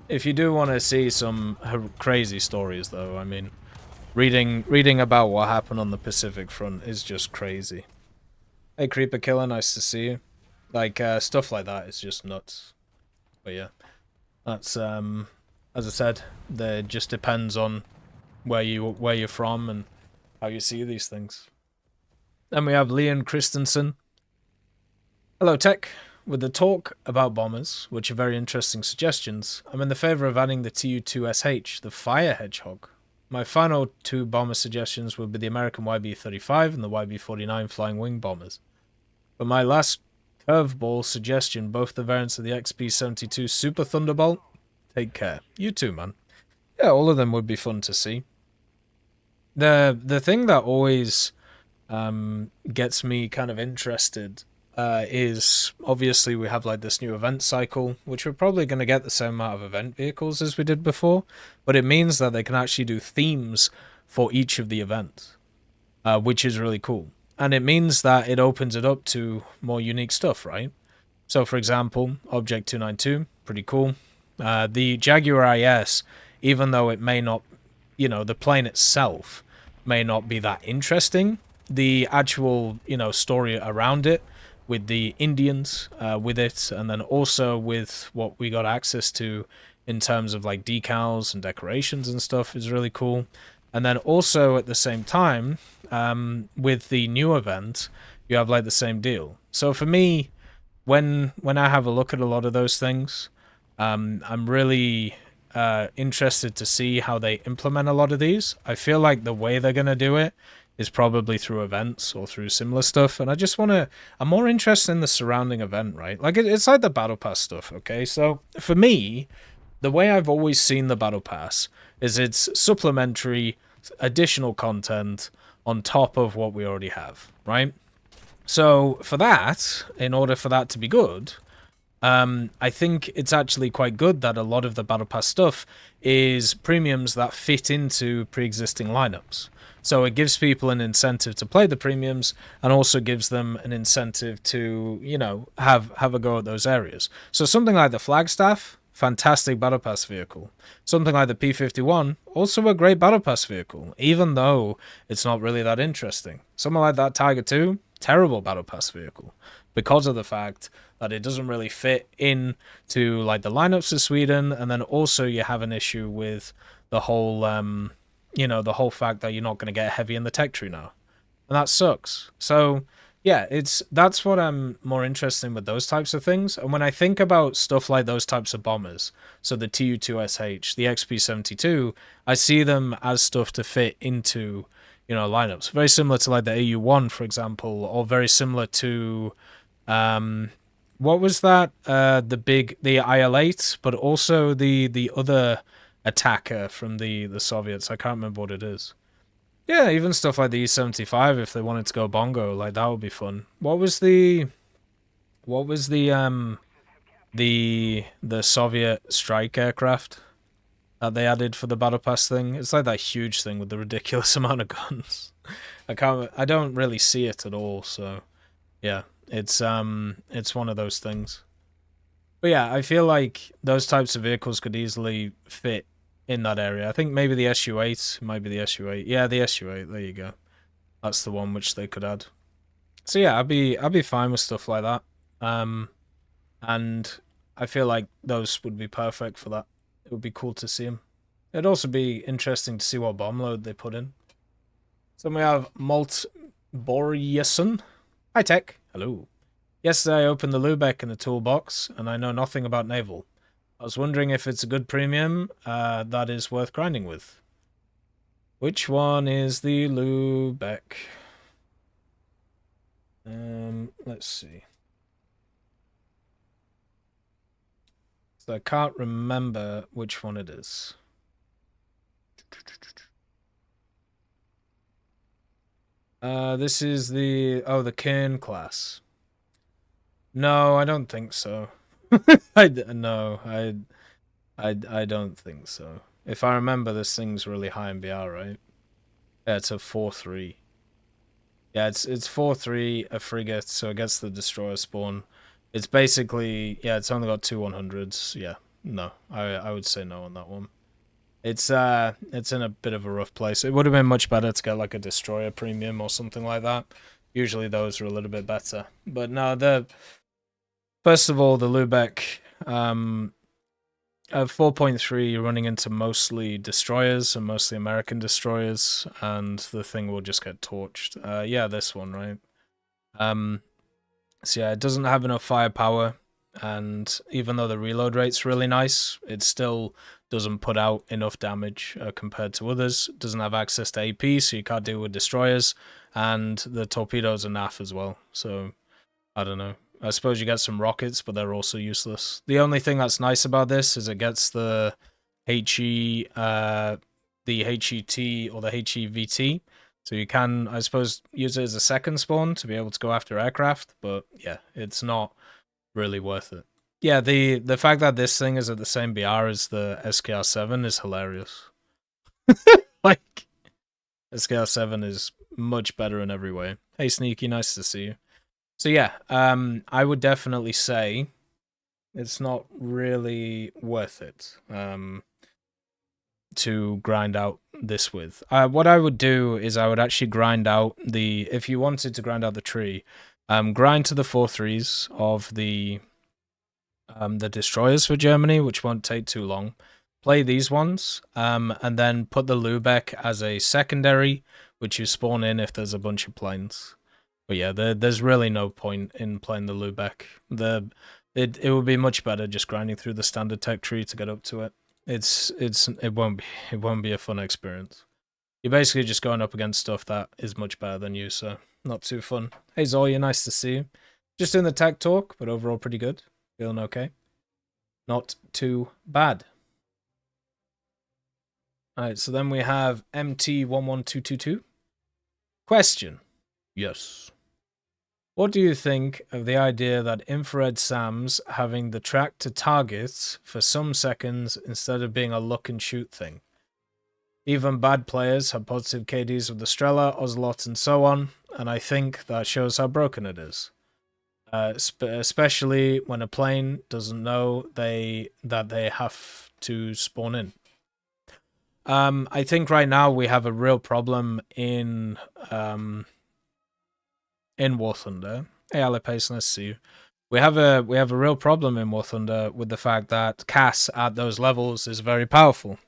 If you do want to see some crazy stories, though, I mean, reading about what happened on the Pacific Front is just crazy. Hey, Creeper Killer, nice to see you. Like, stuff like that is just nuts. But yeah, that's as I said, it just depends on where you're from and how you see these things. Then we have Leon Christensen. Hello, Tech. With the talk about bombers, which are very interesting suggestions, I'm in the favour of adding the Tu-2SH, the Fire Hedgehog. My final two bomber suggestions would be the American YB-35 and the YB-49 Flying Wing bombers. But my last curveball suggestion, both the variants of the XB-72 Super Thunderbolt, take care. You too, man. Yeah, all of them would be fun to see. The thing that always gets me kind of interested is obviously we have like this new event cycle, which we're probably going to get the same amount of event vehicles as we did before, but it means that they can actually do themes for each of the events, which is really cool. And it means that it opens it up to more unique stuff, right? So, for example, Object 292, pretty cool. The Jaguar IS, even though it may not, the plane itself may not be that interesting, the actual, story around it with the Indians with it, and then also with what we got access to in terms of like decals and decorations and stuff is really cool. And then also at the same time, with the new event, you have like the same deal. So for me, when I have a look at a lot of those things, I'm really interested to see how they implement a lot of these. I feel like the way they're gonna do it is probably through events or through similar stuff, and I just I'm more interested in the surrounding event, right? Like it's like the battle pass stuff, okay? So for me, the way I've always seen the battle pass is it's supplementary, additional content on top of what we already have, right? So for that, in order for that to be good, I think it's actually quite good that a lot of the Battle Pass stuff is premiums that fit into pre-existing lineups. So it gives people an incentive to play the premiums and also gives them an incentive to, have a go at those areas. So something like the Flagstaff, fantastic Battle Pass vehicle. Something like the P51, also a great Battle Pass vehicle, even though it's not really that interesting. Something like that Tiger 2, terrible Battle Pass vehicle, because of the fact that it doesn't really fit in to like the lineups of Sweden, and then also you have an issue with the whole the whole fact that you're not going to get heavy in the tech tree now, and that sucks. So yeah, that's what I'm more interested in with those types of things. And when I think about stuff like those types of bombers, so the Tu-2SH, the XP-72, I see them as stuff to fit into lineups, very similar to like the AU-1, for example, or very similar to what was that? The IL-8, but also the other attacker from the Soviets. I can't remember what it is. Yeah, even stuff like the E-75, if they wanted to go bongo, like that would be fun. What was the Soviet strike aircraft that they added for the battle pass thing? It's like that huge thing with the ridiculous amount of guns. I don't really see it at all, so yeah, it's one of those things. But yeah, I feel like those types of vehicles could easily fit in that area. I think maybe the SU-8 might be the SU-8. Yeah, the SU-8. There you go. That's the one which they could add. So yeah, I'd be fine with stuff like that. And I feel like those would be perfect for that. It would be cool to see them. It'd also be interesting to see what bomb load they put in. So we have Malt Borjeson. Hi, Tech. Hello. Yesterday I opened the Lubec in the toolbox, and I know nothing about naval. I was wondering if it's a good premium that is worth grinding with. Which one is the Lubec? Let's see. So I can't remember which one it is. This is the Cairn class. No, I don't think so. I don't think so. If I remember, this thing's really high in BR, right? Yeah, it's a 4-3. Yeah, it's 4-3, a frigate, so it gets the destroyer spawn. It's basically, yeah, it's only got 2 100s. Yeah, no, I would say no on that one. It's in a bit of a rough place. It would have been much better to get like a destroyer premium or something like that. Usually those are a little bit better. But no, first of all, the Lubec, At 4.3, you're running into mostly destroyers and mostly American destroyers, and the thing will just get torched. Yeah, this one, right? So yeah, it doesn't have enough firepower, and even though the reload rate's really nice, it still doesn't put out enough damage compared to others. It doesn't have access to AP, so you can't deal with destroyers, and the torpedoes are naff as well. So I don't know. I suppose you get some rockets, but they're also useless. The only thing that's nice about this is it gets the HE, the HET or the HEVT. So you can, I suppose, use it as a second spawn to be able to go after aircraft, but yeah, it's not really worth it. Yeah, the fact that this thing is at the same BR as the SKR-7 is hilarious. Like, SKR-7 is much better in every way. Hey, Sneaky, nice to see you. So yeah, I would definitely say it's not really worth it to grind out this with. What I would do is I would actually grind out the, if you wanted to grind out the tree, grind to the 4.3s of the destroyers for Germany, which won't take too long. Play these ones, and then put the Lubec as a secondary, which you spawn in if there's a bunch of planes. But yeah, there's really no point in playing the Lubec. It would be much better just grinding through the standard tech tree to get up to it. It won't be a fun experience. You're basically just going up against stuff that is much better than you, so not too fun. Hey Zoya, nice to see you. Just doing the tech talk, but overall pretty good. Feeling okay. Not too bad. Alright, so then we have MT11222. Question. Yes. What do you think of the idea that infrared SAMs having the track to targets for some seconds instead of being a look and shoot thing? Even bad players have positive KDs with the Strela, Ocelot, and so on, and I think that shows how broken it is. Especially when a plane doesn't know that they have to spawn in. I think right now we have a real problem in War Thunder. Hey, Alipace, nice to see you. We have a real problem in War Thunder with the fact that CAS at those levels is very powerful,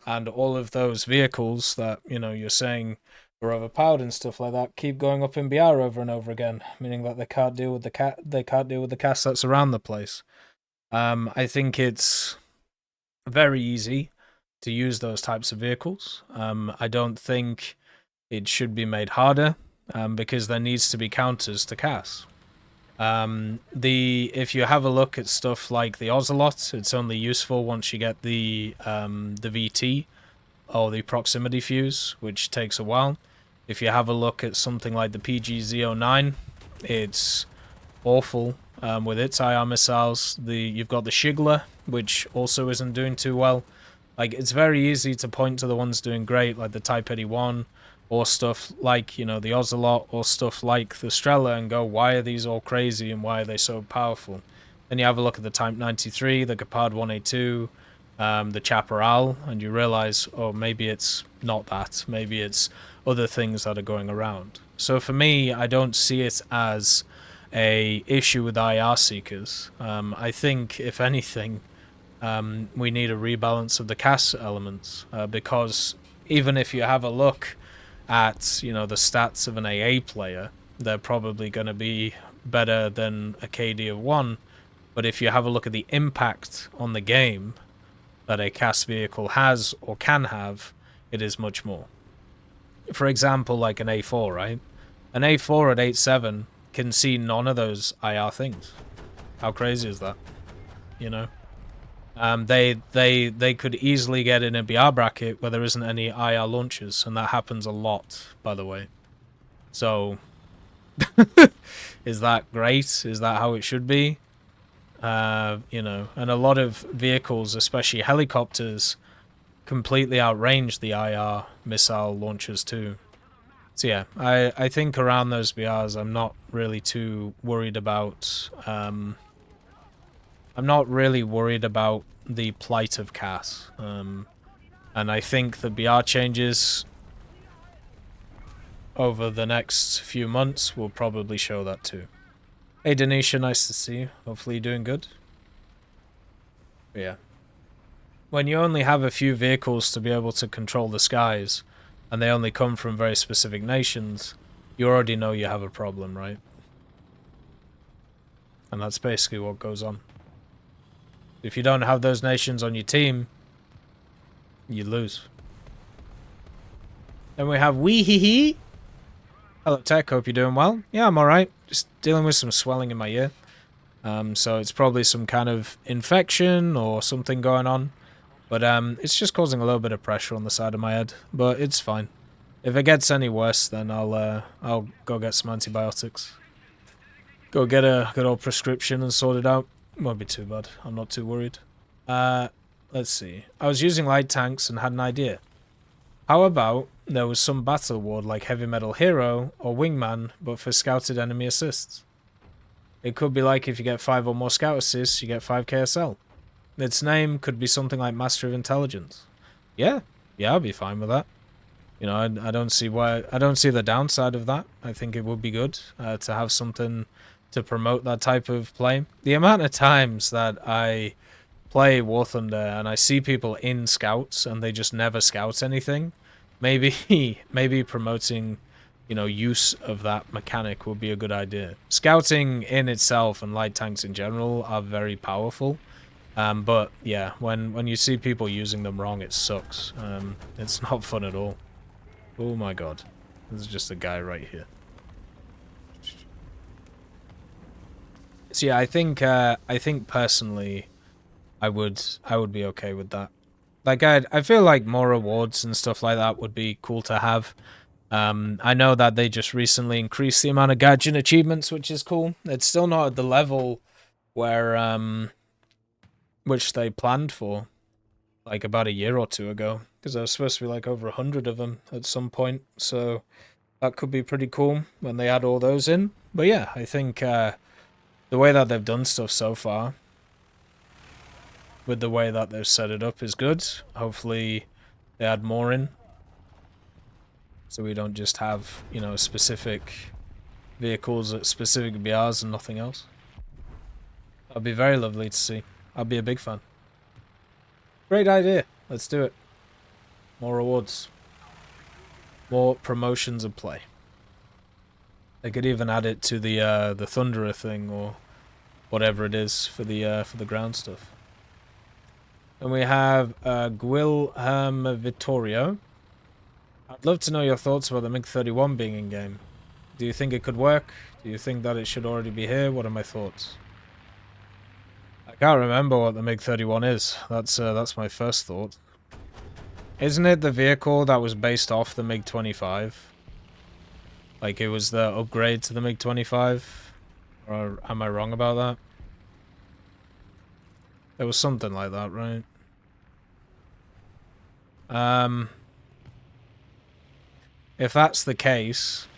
and all of those vehicles that you're saying are overpowered and stuff like that keep going up in BR over and over again, meaning that they can't deal with the CAS that's around the place. I think it's very easy to use those types of vehicles. I don't think it should be made harder because there needs to be counters to CAS. If you have a look at stuff like the Ocelot, it's only useful once you get the VT or the proximity fuse, which takes a while. If you have a look at something like the PGZ-09, it's awful with its IR missiles. You've got the Shigler, which also isn't doing too well. Like, it's very easy to point to the ones doing great, like the Type 81, or stuff like, the Ocelot, or stuff like the Strela, and go, why are these all crazy, and why are they so powerful? Then you have a look at the Type 93, the Gepard 182, the Chaparral, and you realize, oh, maybe it's not that. Maybe it's other things that are going around. So for me, I don't see it as a issue with IR seekers. I think, if anything, we need a rebalance of the CAS elements, because even if you have a look at the stats of an AA player, they're probably going to be better than a KD of 1, but if you have a look at the impact on the game that a CAS vehicle has or can have, it is much more. For example, like an A4, right? An A4 at 8.7 can see none of those IR things. How crazy is that? They could easily get in a BR bracket where there isn't any IR launches, and that happens a lot, by the way. So, is that great? Is that how it should be? And a lot of vehicles, especially helicopters, completely outrange the IR missile launchers too. So yeah, I think around those BRs, I'm not really too worried about. I'm not really worried about the plight of CAS. And I think the BR changes over the next few months will probably show that too. Hey Denisha, nice to see you. Hopefully you're doing good. But yeah. when you only have a few vehicles to be able to control the skies, and they only come from very specific nations, you already know you have a problem, right? And that's basically what goes on. If you don't have those nations on your team, you lose. Then we have Weehee. Hello, Tech. Hope you're doing well. Yeah, I'm alright. Just dealing with some swelling in my ear. So it's probably some kind of infection or something going on. But it's just causing a little bit of pressure on the side of my head. But it's fine. If it gets any worse, then I'll go get some antibiotics. Go get a good old prescription and sort it out. Won't be too bad. I'm not too worried. Let's see. I was using light tanks and had an idea. How about there was some battle award like Heavy Metal Hero or Wingman, but for scouted enemy assists? It could be like if you get 5 or more scout assists, you get 5 KSL. Its name could be something like Master of Intelligence. Yeah, I'll be fine with that. You know, I don't see the downside of that. I think it would be good to have something to promote that type of play. The amount of times that I play War Thunder and I see people in scouts and they just never scout anything, maybe promoting, you know, use of that mechanic would be a good idea. Scouting in itself and light tanks in general are very powerful. But yeah, when you see people using them wrong, it sucks. It's not fun at all. Oh my god. There's just a guy right here. So yeah, I think personally I would be okay with that. Like I feel like more awards and stuff like that would be cool to have. I know that they just recently increased the amount of gadget achievements, which is cool. It's still not at the level where which they planned for like about a year or two ago, because there was supposed to be like over 100 of them at some point, so that could be pretty cool when they add all those in. But yeah, I think the way that they've done stuff so far, with the way that they've set it up, is good. Hopefully they add more in, so we don't just have, you know, specific vehicles at specific BRs and nothing else. That'd be very lovely to see. I'd be a big fan. Great idea. Let's do it. More rewards. More promotions of play. They could even add it to the Thunderer thing or whatever it is for the ground stuff. And we have Guilherme Vittorio. I'd love to know your thoughts about the MiG-31 being in game. Do you think it could work? Do you think that it should already be here? What are my thoughts? I can't remember what the MiG-31 is. That's my first thought. Isn't it the vehicle that was based off the MiG-25? Like it was the upgrade to the MiG-25? Or am I wrong about that? It was something like that, right? If that's the case,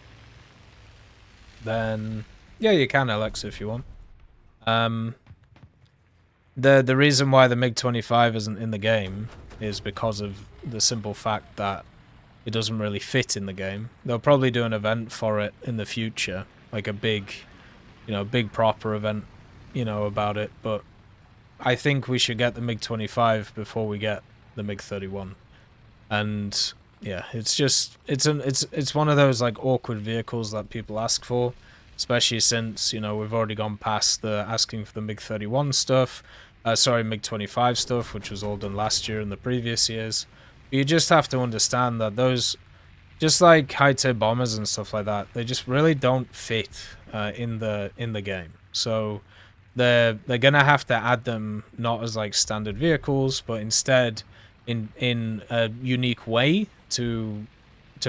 then yeah, you can Alexa if you want. The reason why the MiG-25 isn't in the game is because of the simple fact that it doesn't really fit in the game. They'll probably do an event for it in the future, like a big, you know, big proper event, you know, about it. But I think we should get the MiG-25 before we get the MiG-31. And yeah, it's just it's one of those like awkward vehicles that people ask for, especially since, you know, we've already gone past the asking for the MiG-31 stuff. MiG-25 stuff, which was all done last year and the previous years. But you just have to understand that those, just like high-tier bombers and stuff like that, they just really don't fit in the game. So they're gonna have to add them not as like standard vehicles, but instead in a unique way to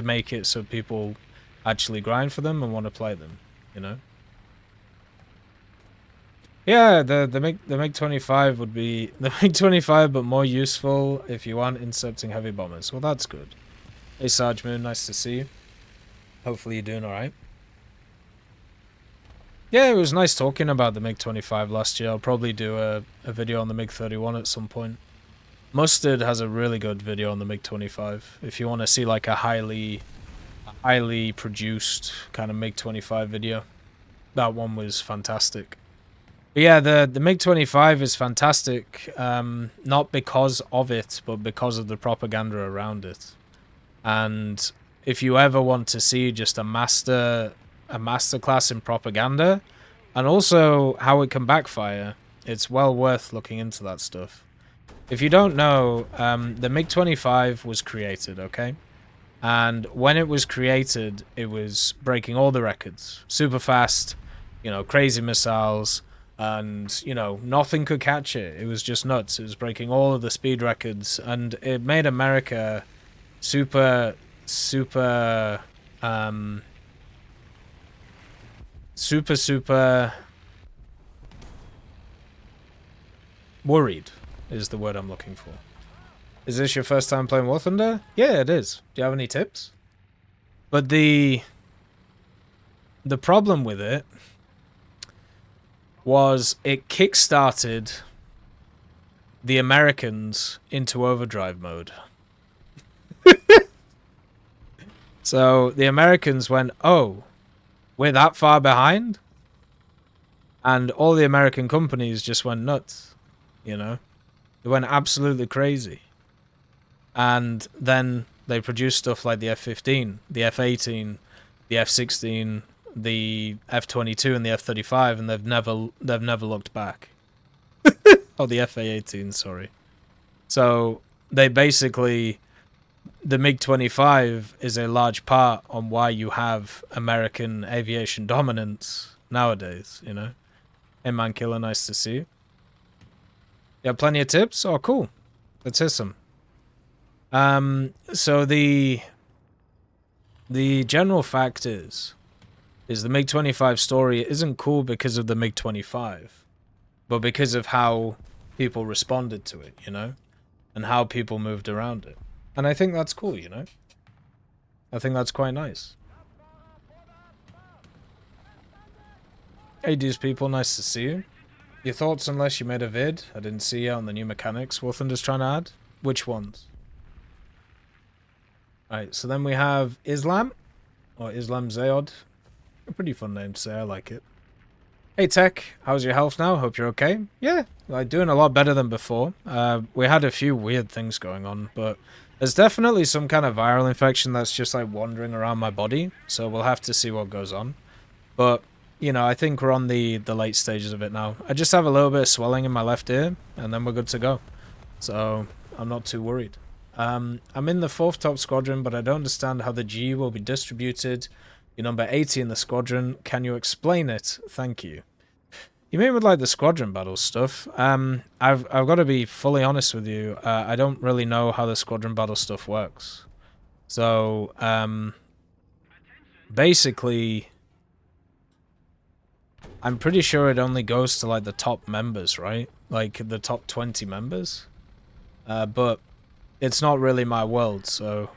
make it so people actually grind for them and want to play them, you know. Yeah, the MiG-25 would be the MiG-25, but more useful if you aren't intercepting heavy bombers. Well, that's good. Hey, Sarge Moon, nice to see you. Hopefully you're doing alright. Yeah, it was nice talking about the MiG-25 last year. I'll probably do a video on the MiG-31 at some point. Mustard has a really good video on the MiG-25. If you want to see like a highly produced kind of MiG-25 video, that one was fantastic. But yeah, the MiG-25 is fantastic, not because of it, but because of the propaganda around it. And if you ever want to see just a masterclass in propaganda, and also how it can backfire, it's well worth looking into that stuff. If you don't know, the MiG-25 was created, okay? And when it was created, it was breaking all the records. Super fast, you know, crazy missiles, and, you know, nothing could catch it. It was just nuts. It was breaking all of the speed records, and it made America super, super, super worried is the word I'm looking for. Is this your first time playing War Thunder? Yeah, it is. Do you have any tips? But the problem with it was it kickstarted the Americans into overdrive mode. So the Americans went, oh, we're that far behind? And all the American companies just went nuts, you know? They went absolutely crazy. And then they produced stuff like the F-15, the F-18, the F-16, the F-22, and the F-35, and they've never looked back. Oh, the F-A-18, sorry. So they basically, the MiG-25 is a large part on why you have American aviation dominance nowadays, you know? Hey man, Killer, nice to see you. You have plenty of tips? Oh, cool. Let's hear some. So the general fact is the MiG-25 story isn't cool because of the MiG-25, but because of how people responded to it, you know? And how people moved around it. And I think that's cool, you know? I think that's quite nice. Hey, these people, nice to see you. Your thoughts, unless you made a vid? I didn't see you on the new mechanics War Thunder's trying to add. Which ones? Alright, so then we have Islam, or Islam Zayod. A pretty fun name to say, I like it. Hey TEC, how's your health now? Hope you're okay. Yeah, like doing a lot better than before. We had a few weird things going on, but there's definitely some kind of viral infection that's just like wandering around my body, so we'll have to see what goes on. But, you know, I think we're on the late stages of it now. I just have a little bit of swelling in my left ear, and then we're good to go. So, I'm not too worried. I'm in the 4th top squadron, but I don't understand how the G will be distributed. You're number 80 in the squadron. Can you explain it? Thank you. You mean with like the squadron battle stuff? I've got to be fully honest with you. I don't really know how the squadron battle stuff works. So, basically, I'm pretty sure it only goes to like the top members, right? Like the top 20 members. But it's not really my world, so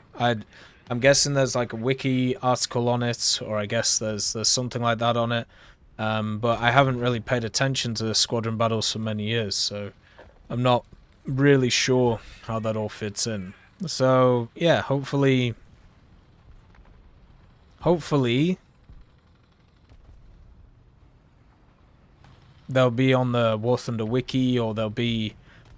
I'm guessing there's like a wiki article on it, or I guess there's something like that on it. But I haven't really paid attention to the squadron battles for many years, so I'm not really sure how that all fits in. So yeah, hopefully they'll be on the War Thunder wiki, or there'll be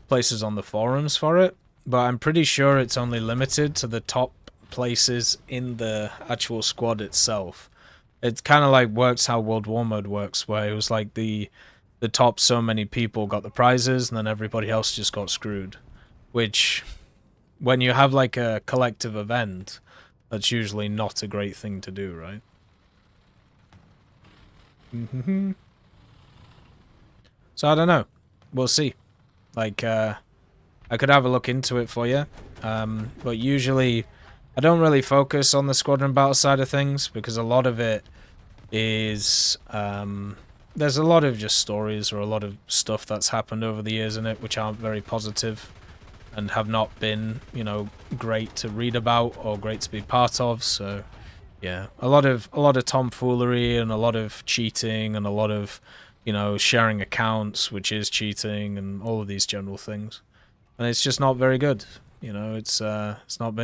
places on the forums for it. But I'm pretty sure it's only limited to the top places in the actual squad itself. It kind of like works how World War Mode works, where it was like the top so many people got the prizes, and then everybody else just got screwed. Which, when you have like a collective event, that's usually not a great thing to do, right? So I don't know. We'll see. Like, I could have a look into it for you. But usually, I don't really focus on the squadron battle side of things, because a lot of it is, there's a lot of just stories or a lot of stuff that's happened over the years in it which aren't very positive and have not been, you know, great to read about or great to be part of. So yeah, a lot of tomfoolery and a lot of cheating and a lot of, you know, sharing accounts, which is cheating, and all of these general things. And it's just not very good. You know, it's not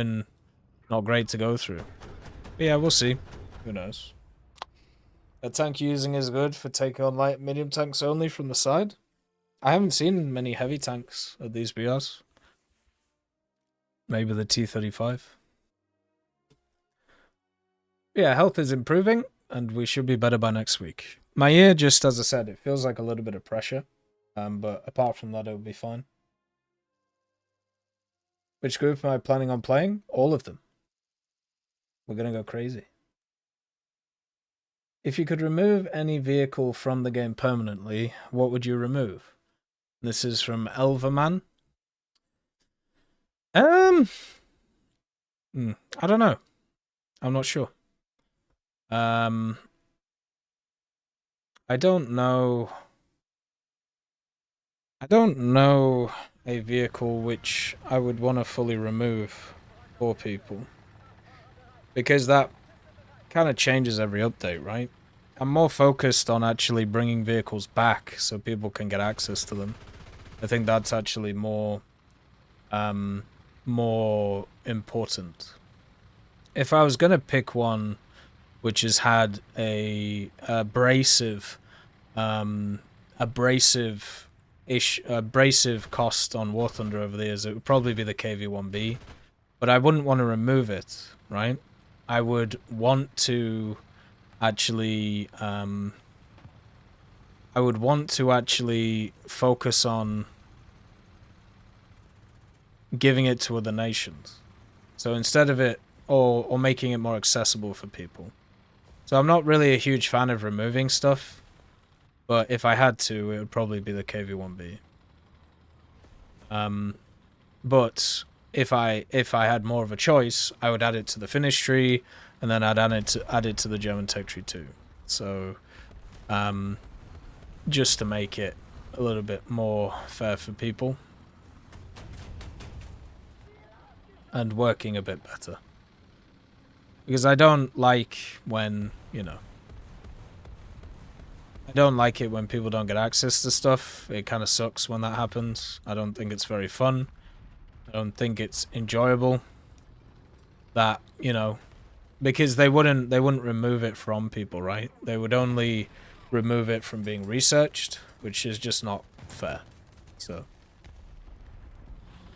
great to go through. But yeah, we'll see. Who knows? A tank you're using is good for taking on light medium tanks only from the side. I haven't seen many heavy tanks at these BRs. Maybe the T-35. Yeah, health is improving, and we should be better by next week. My ear, just as I said, it feels like a little bit of pressure. But apart from that, it'll be fine. Which group am I planning on playing? All of them. We're gonna go crazy. If you could remove any vehicle from the game permanently, what would you remove? This is from Elverman. I don't know. I'm not sure. I don't know. I don't know a vehicle which I would want to fully remove for people. Because that kind of changes every update, right? I'm more focused on actually bringing vehicles back so people can get access to them. I think that's actually more important. If I was going to pick one which has had a abrasive cost on War Thunder over the years, it would probably be the KV-1B. But I wouldn't want to remove it, right? I would want to actually focus on giving it to other nations. So instead of it, or making it more accessible for people. So I'm not really a huge fan of removing stuff, but if I had to, it would probably be the KV-1B. But if I had more of a choice, I would add it to the Finnish tree, and then I'd add it to the German tech tree too. So, just to make it a little bit more fair for people. And working a bit better. Because I don't like when, I don't like it when people don't get access to stuff. It kind of sucks when that happens. I don't think it's very fun. I don't think it's enjoyable. That, because they wouldn't remove it from people, right? They would only remove it from being researched, which is just not fair. So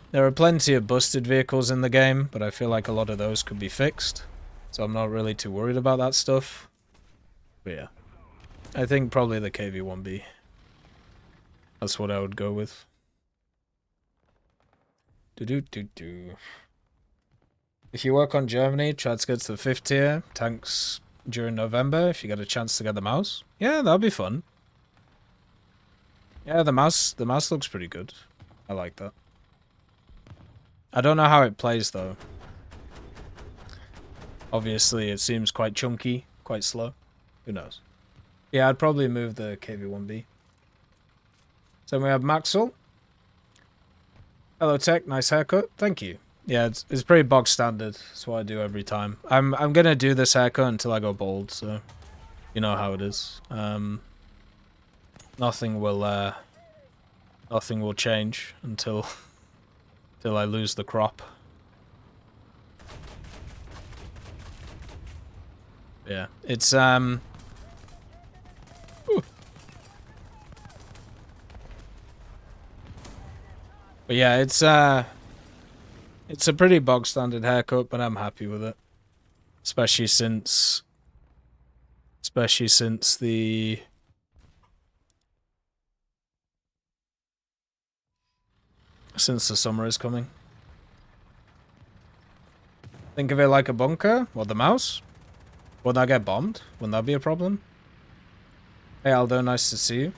there are plenty of busted vehicles in the game, but I feel like a lot of those could be fixed. So I'm not really too worried about that stuff. But yeah. I think probably the KV-1B. That's what I would go with. If you work on Germany, try to get to the 5th tier tanks during November if you get a chance to get the mouse. Yeah, that'll be fun. Yeah, the mouse looks pretty good. I like that. I don't know how it plays though. Obviously, it seems quite chunky, quite slow. Who knows? Yeah, I'd probably move the KV-1B. So we have Maxwell. Hello, Tech. Nice haircut. Thank you. Yeah, it's pretty bog standard. That's what I do every time. I'm gonna do this haircut until I go bald, so you know how it is. Nothing will change until I lose the crop. Yeah, it's But yeah, it's a pretty bog standard haircut, but I'm happy with it. Especially since the summer is coming. Think of it like a bunker. What, the mouse? Would that get bombed? Wouldn't that be a problem? Hey Aldo, nice to see you.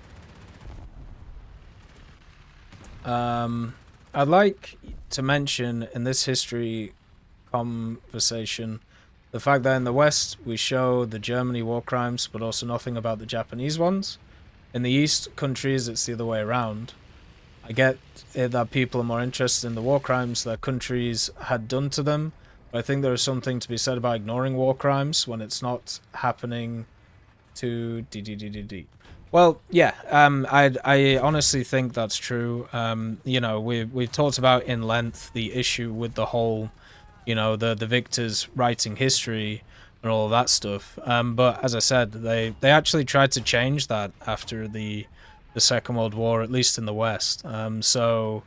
I'd like to mention in this history conversation the fact that in the West we show the Germany war crimes, but also nothing about the Japanese ones. In the East countries, it's the other way around. I get that people are more interested in the war crimes that countries had done to them, but I think there is something to be said about ignoring war crimes when it's not happening to Well, yeah, I honestly think that's true. We've talked about in length the issue with the whole, the victors writing history. and all of that stuff. But as I said, they actually tried to change that after the Second World War, at least in the West. So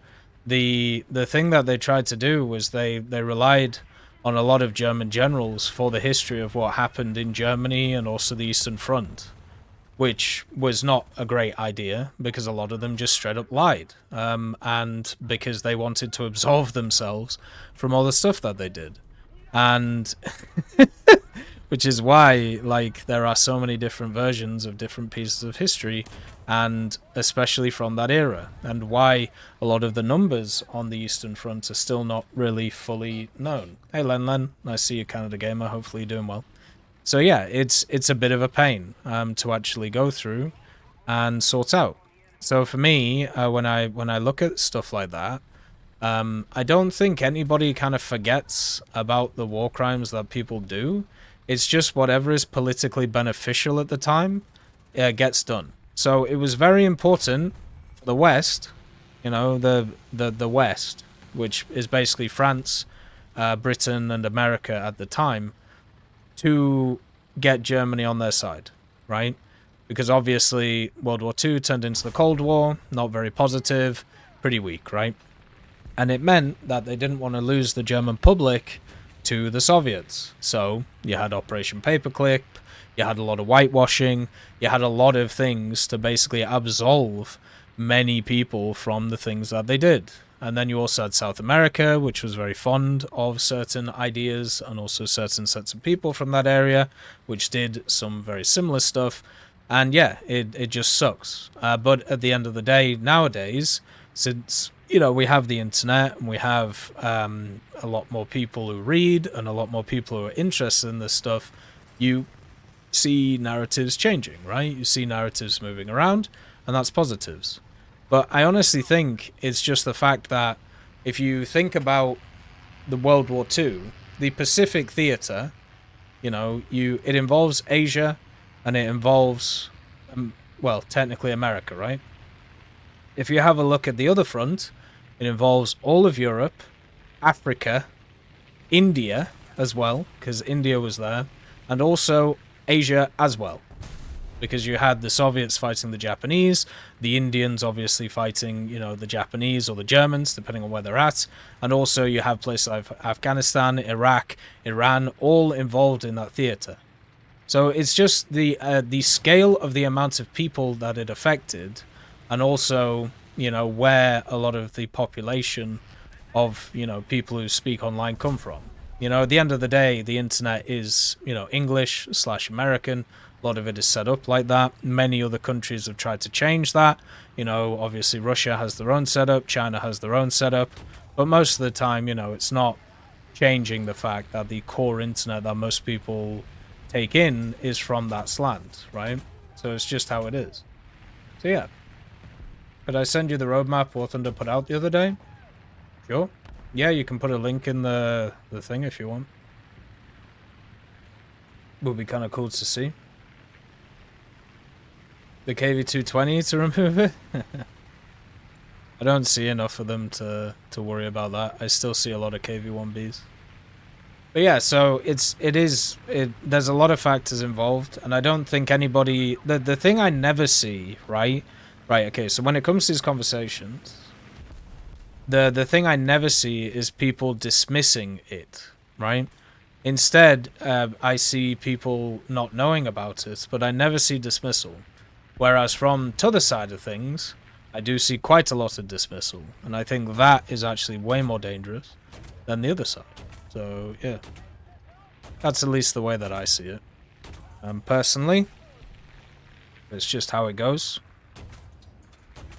the thing that they tried to do was they relied on a lot of German generals for the history of what happened in Germany and also the Eastern Front, which was not a great idea because a lot of them just straight up lied, and because they wanted to absolve themselves from all the stuff that they did. And which is why, like, there are so many different versions of different pieces of history, and especially from that era, and why a lot of the numbers on the Eastern Front are still not really fully known. Hey Len, nice to see you, Canada Gamer. Hopefully you're doing well. So yeah, it's a bit of a pain to actually go through and sort out. So for me, when I look at stuff like that, I don't think anybody kind of forgets about the war crimes that people do. It's just whatever is politically beneficial at the time gets done. So it was very important for the West, you know, the West, which is basically France, Britain, and America at the time, to get Germany on their side, right? Because obviously World War II turned into the Cold War, not very positive, pretty weak, right? And it meant that they didn't want to lose the German public to the Soviets. So you had Operation Paperclip, you had a lot of whitewashing, you had a lot of things to basically absolve many people from the things that they did. And then you also had South America, which was very fond of certain ideas and also certain sets of people from that area, which did some very similar stuff. And yeah, it just sucks. But at the end of the day, nowadays, since, you know, we have the internet and we have a lot more people who read and a lot more people who are interested in this stuff, you see narratives changing, right? You see narratives moving around, and that's positives. But I honestly think it's just the fact that if you think about the World War II, the Pacific Theater, you know, it involves Asia and it involves, well, technically America, right? If you have a look at the other front, it involves all of Europe, Africa, India as well, because India was there, and also Asia as well, because you had the Soviets fighting the Japanese, the Indians obviously fighting, you know, the Japanese or the Germans, depending on where they're at, and also you have places like Afghanistan, Iraq, Iran, all involved in that theater. So it's just the scale of the amount of people that it affected, and also, you know, where a lot of the population of, you know, people who speak online come from. You know, at the end of the day, the internet is, you know, English/American. A lot of it is set up like that. Many other countries have tried to change that. You know, obviously Russia has their own setup, China has their own setup, but most of the time, you know, it's not changing the fact that the core internet that most people take in is from that slant, right? So it's just how it is. So yeah. Could I send you the roadmap War Thunder put out the other day? Sure. Yeah, you can put a link in the thing if you want. Would be kind of cool to see. The KV-220 to remove it? I don't see enough of them to worry about that. I still see a lot of KV-1Bs. But yeah, so there's a lot of factors involved, and I don't think anybody... The thing I never see, right? Right, okay, so when it comes to these conversations, the thing I never see is people dismissing it, right? Instead, I see people not knowing about it, but I never see dismissal. Whereas from the other side of things, I do see quite a lot of dismissal, and I think that is actually way more dangerous than the other side. So, yeah. That's at least the way that I see it. Personally, it's just how it goes.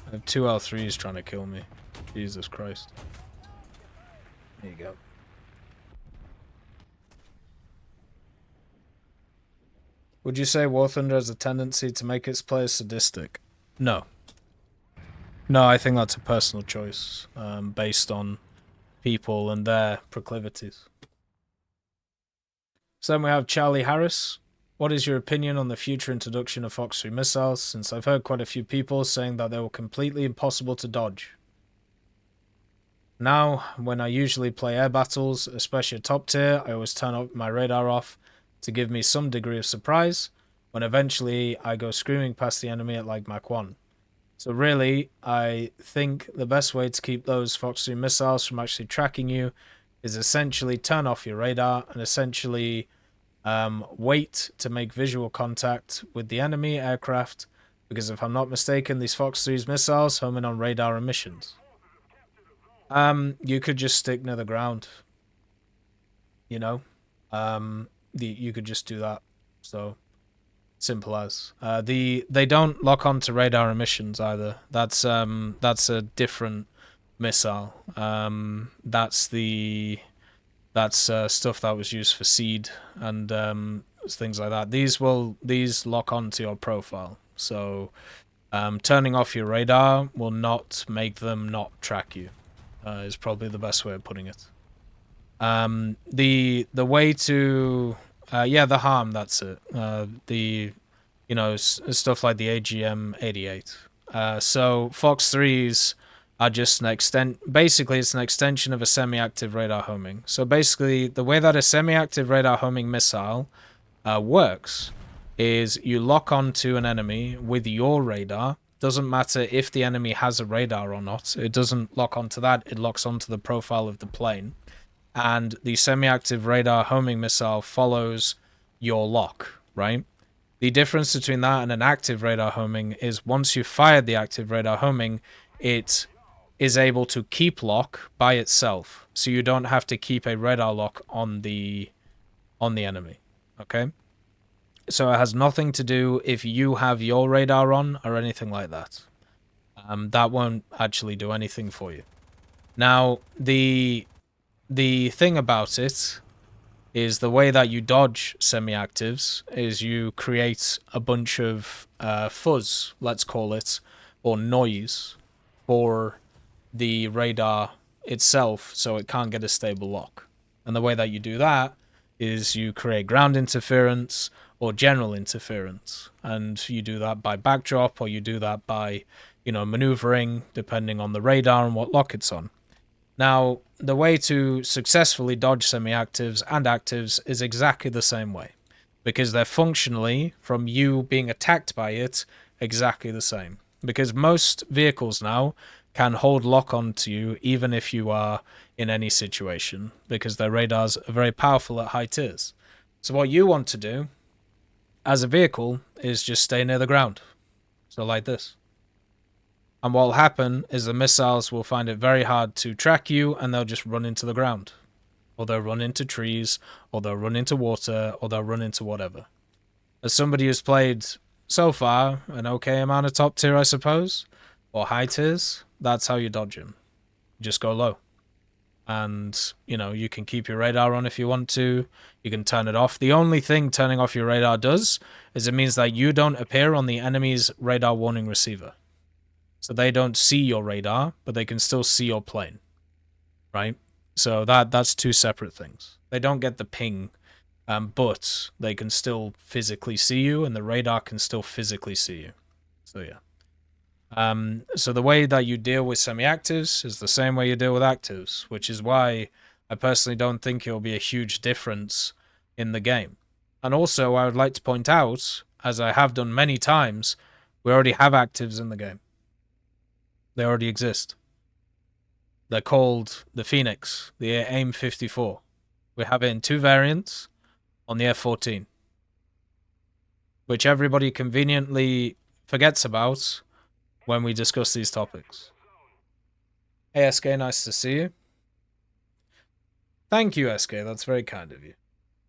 I have two L3s trying to kill me. Jesus Christ. There you go. Would you say War Thunder has a tendency to make its players sadistic? No. No, I think that's a personal choice, based on people and their proclivities. So then we have Charlie Harris. What is your opinion on the future introduction of Fox 3 missiles, since I've heard quite a few people saying that they were completely impossible to dodge? Now, when I usually play air battles, especially at top tier, I always turn my radar off to give me some degree of surprise when eventually I go screaming past the enemy at like Mach 1. So really, I think the best way to keep those Fox 3 missiles from actually tracking you is essentially turn off your radar and essentially wait to make visual contact with the enemy aircraft, because if I'm not mistaken, these Fox 3's missiles home in on radar emissions. You could just stick near the ground. You know, you could just do that. So simple as. They don't lock onto radar emissions either. That's a different missile. That's stuff that was used for seed and things like that. These lock onto your profile. So turning off your radar will not make them not track you. Is probably the best way of putting it. The way to the harm, that's it. Stuff like the AGM-88. So Fox 3s are just basically it's an extension of a semi-active radar homing. So basically the way that a semi-active radar homing missile works is you lock onto an enemy with your radar. Doesn't matter if the enemy has a radar or not. It doesn't lock onto that. It locks onto the profile of the plane. And the semi-active radar homing missile follows your lock, right? The difference between that and an active radar homing is once you've fired the active radar homing, it is able to keep lock by itself. So you don't have to keep a radar lock on the enemy, okay? So it has nothing to do if you have your radar on or anything like that. That won't actually do anything for you. Now, the thing about it is the way that you dodge semi-actives is you create a bunch of fuzz, let's call it, or noise for the radar itself so it can't get a stable lock. And the way that you do that is you create ground interference or general interference. And you do that by backdrop, or you do that by, maneuvering, depending on the radar and what lock it's on. Now, the way to successfully dodge semi-actives and actives is exactly the same way, because they're functionally, from you being attacked by it, exactly the same. Because most vehicles now can hold lock onto you even if you are in any situation, because their radars are very powerful at high tiers. So what you want to do as a vehicle is just stay near the ground. So like this. And what will happen is the missiles will find it very hard to track you, and they'll just run into the ground. Or they'll run into trees, or they'll run into water, or they'll run into whatever. As somebody who's played, so far, an okay amount of top tier, I suppose, or high tiers, that's how you dodge him. Just go low. And, you can keep your radar on if you want to. You can turn it off. The only thing turning off your radar does is it means that you don't appear on the enemy's radar warning receiver. So they don't see your radar, but they can still see your plane, right? So that's two separate things. They don't get the ping, but they can still physically see you, and the radar can still physically see you. So yeah. So the way that you deal with semi-actives is the same way you deal with actives, which is why I personally don't think it'll be a huge difference in the game. And also, I would like to point out, as I have done many times, we already have actives in the game. They already exist. They're called the Phoenix, the AIM-54. We have it in two variants on the F-14, which everybody conveniently forgets about when we discuss these topics. Hey, SK, nice to see you. Thank you, SK. That's very kind of you.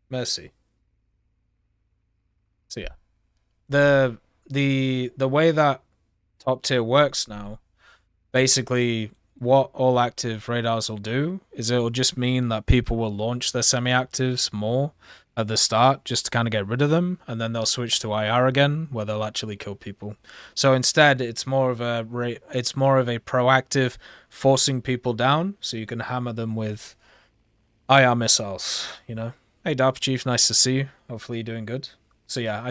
Merci. So yeah, the way that top tier works now, basically what all active radars will do is it'll just mean that people will launch their semi-actives more at the start just to kind of get rid of them, and then they'll switch to IR again where they'll actually kill people. So instead it's more of a proactive forcing people down so you can hammer them with IR missiles, Hey Darp Chief, nice to see you. Hopefully you're doing good. So yeah,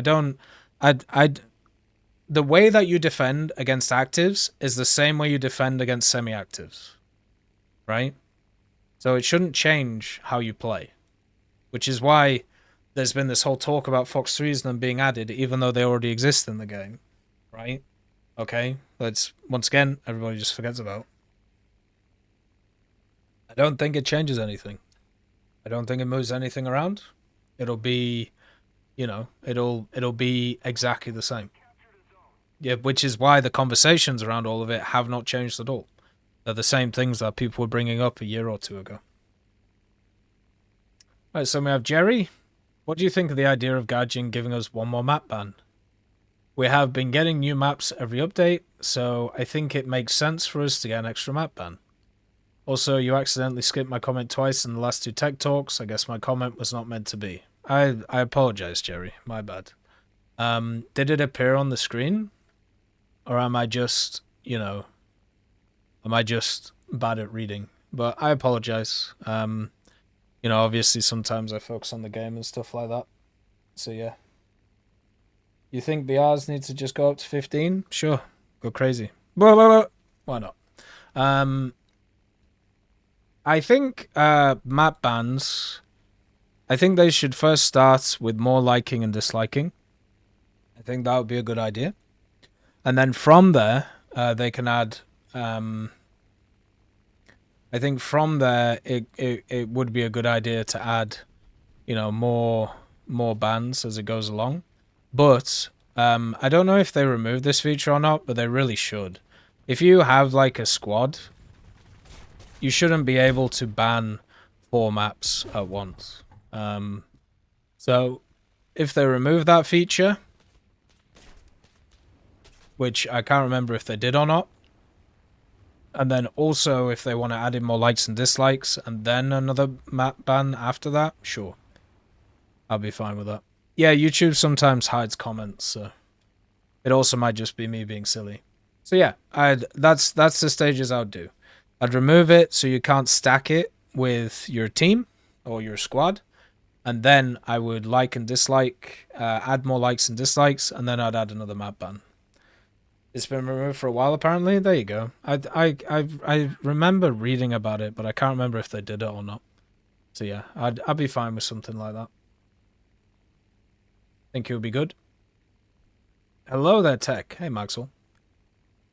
the way that you defend against actives is the same way you defend against semi-actives, right? So it shouldn't change how you play, which is why there's been this whole talk about Fox 3s and them being added, even though they already exist in the game, right? Okay, let's, once again, everybody just forgets about. I don't think it changes anything. I don't think it moves anything around. It'll be, you know, it'll be exactly the same. Yeah, which is why the conversations around all of it have not changed at all. They're the same things that people were bringing up a year or two ago. Right, so we have Jerry. What do you think of the idea of Gaijin giving us one more map ban? We have been getting new maps every update, so I think it makes sense for us to get an extra map ban. Also, you accidentally skipped my comment twice in the last two tech talks. I guess my comment was not meant to be. I apologize, Jerry. My bad. Did it appear on the screen? Or am I just, am I just bad at reading? But I apologize. Obviously sometimes I focus on the game and stuff like that. So yeah. You think BRs need to just go up to 15? Sure. Go crazy. Why not? I think map bans, I think they should first start with more liking and disliking. I think that would be a good idea. And then from there, they can add. I think from there, it would be a good idea to add, more bans as it goes along. But I don't know if they remove this feature or not, but they really should. If you have like a squad, you shouldn't be able to ban 4 maps at once. So if they remove that feature, which I can't remember if they did or not, and then also if they want to add in more likes and dislikes, and then another map ban after that, sure. I'll be fine with that. Yeah, YouTube sometimes hides comments, so it also might just be me being silly. So yeah, that's the stages I would do. I'd remove it so you can't stack it with your team or your squad, and then I would like and dislike, add more likes and dislikes, and then I'd add another map ban. It's been removed for a while, apparently. There you go. I remember reading about it, but I can't remember if they did it or not. So yeah, I'd be fine with something like that. Think it would be good. Hello there, Tech. Hey, Maxwell.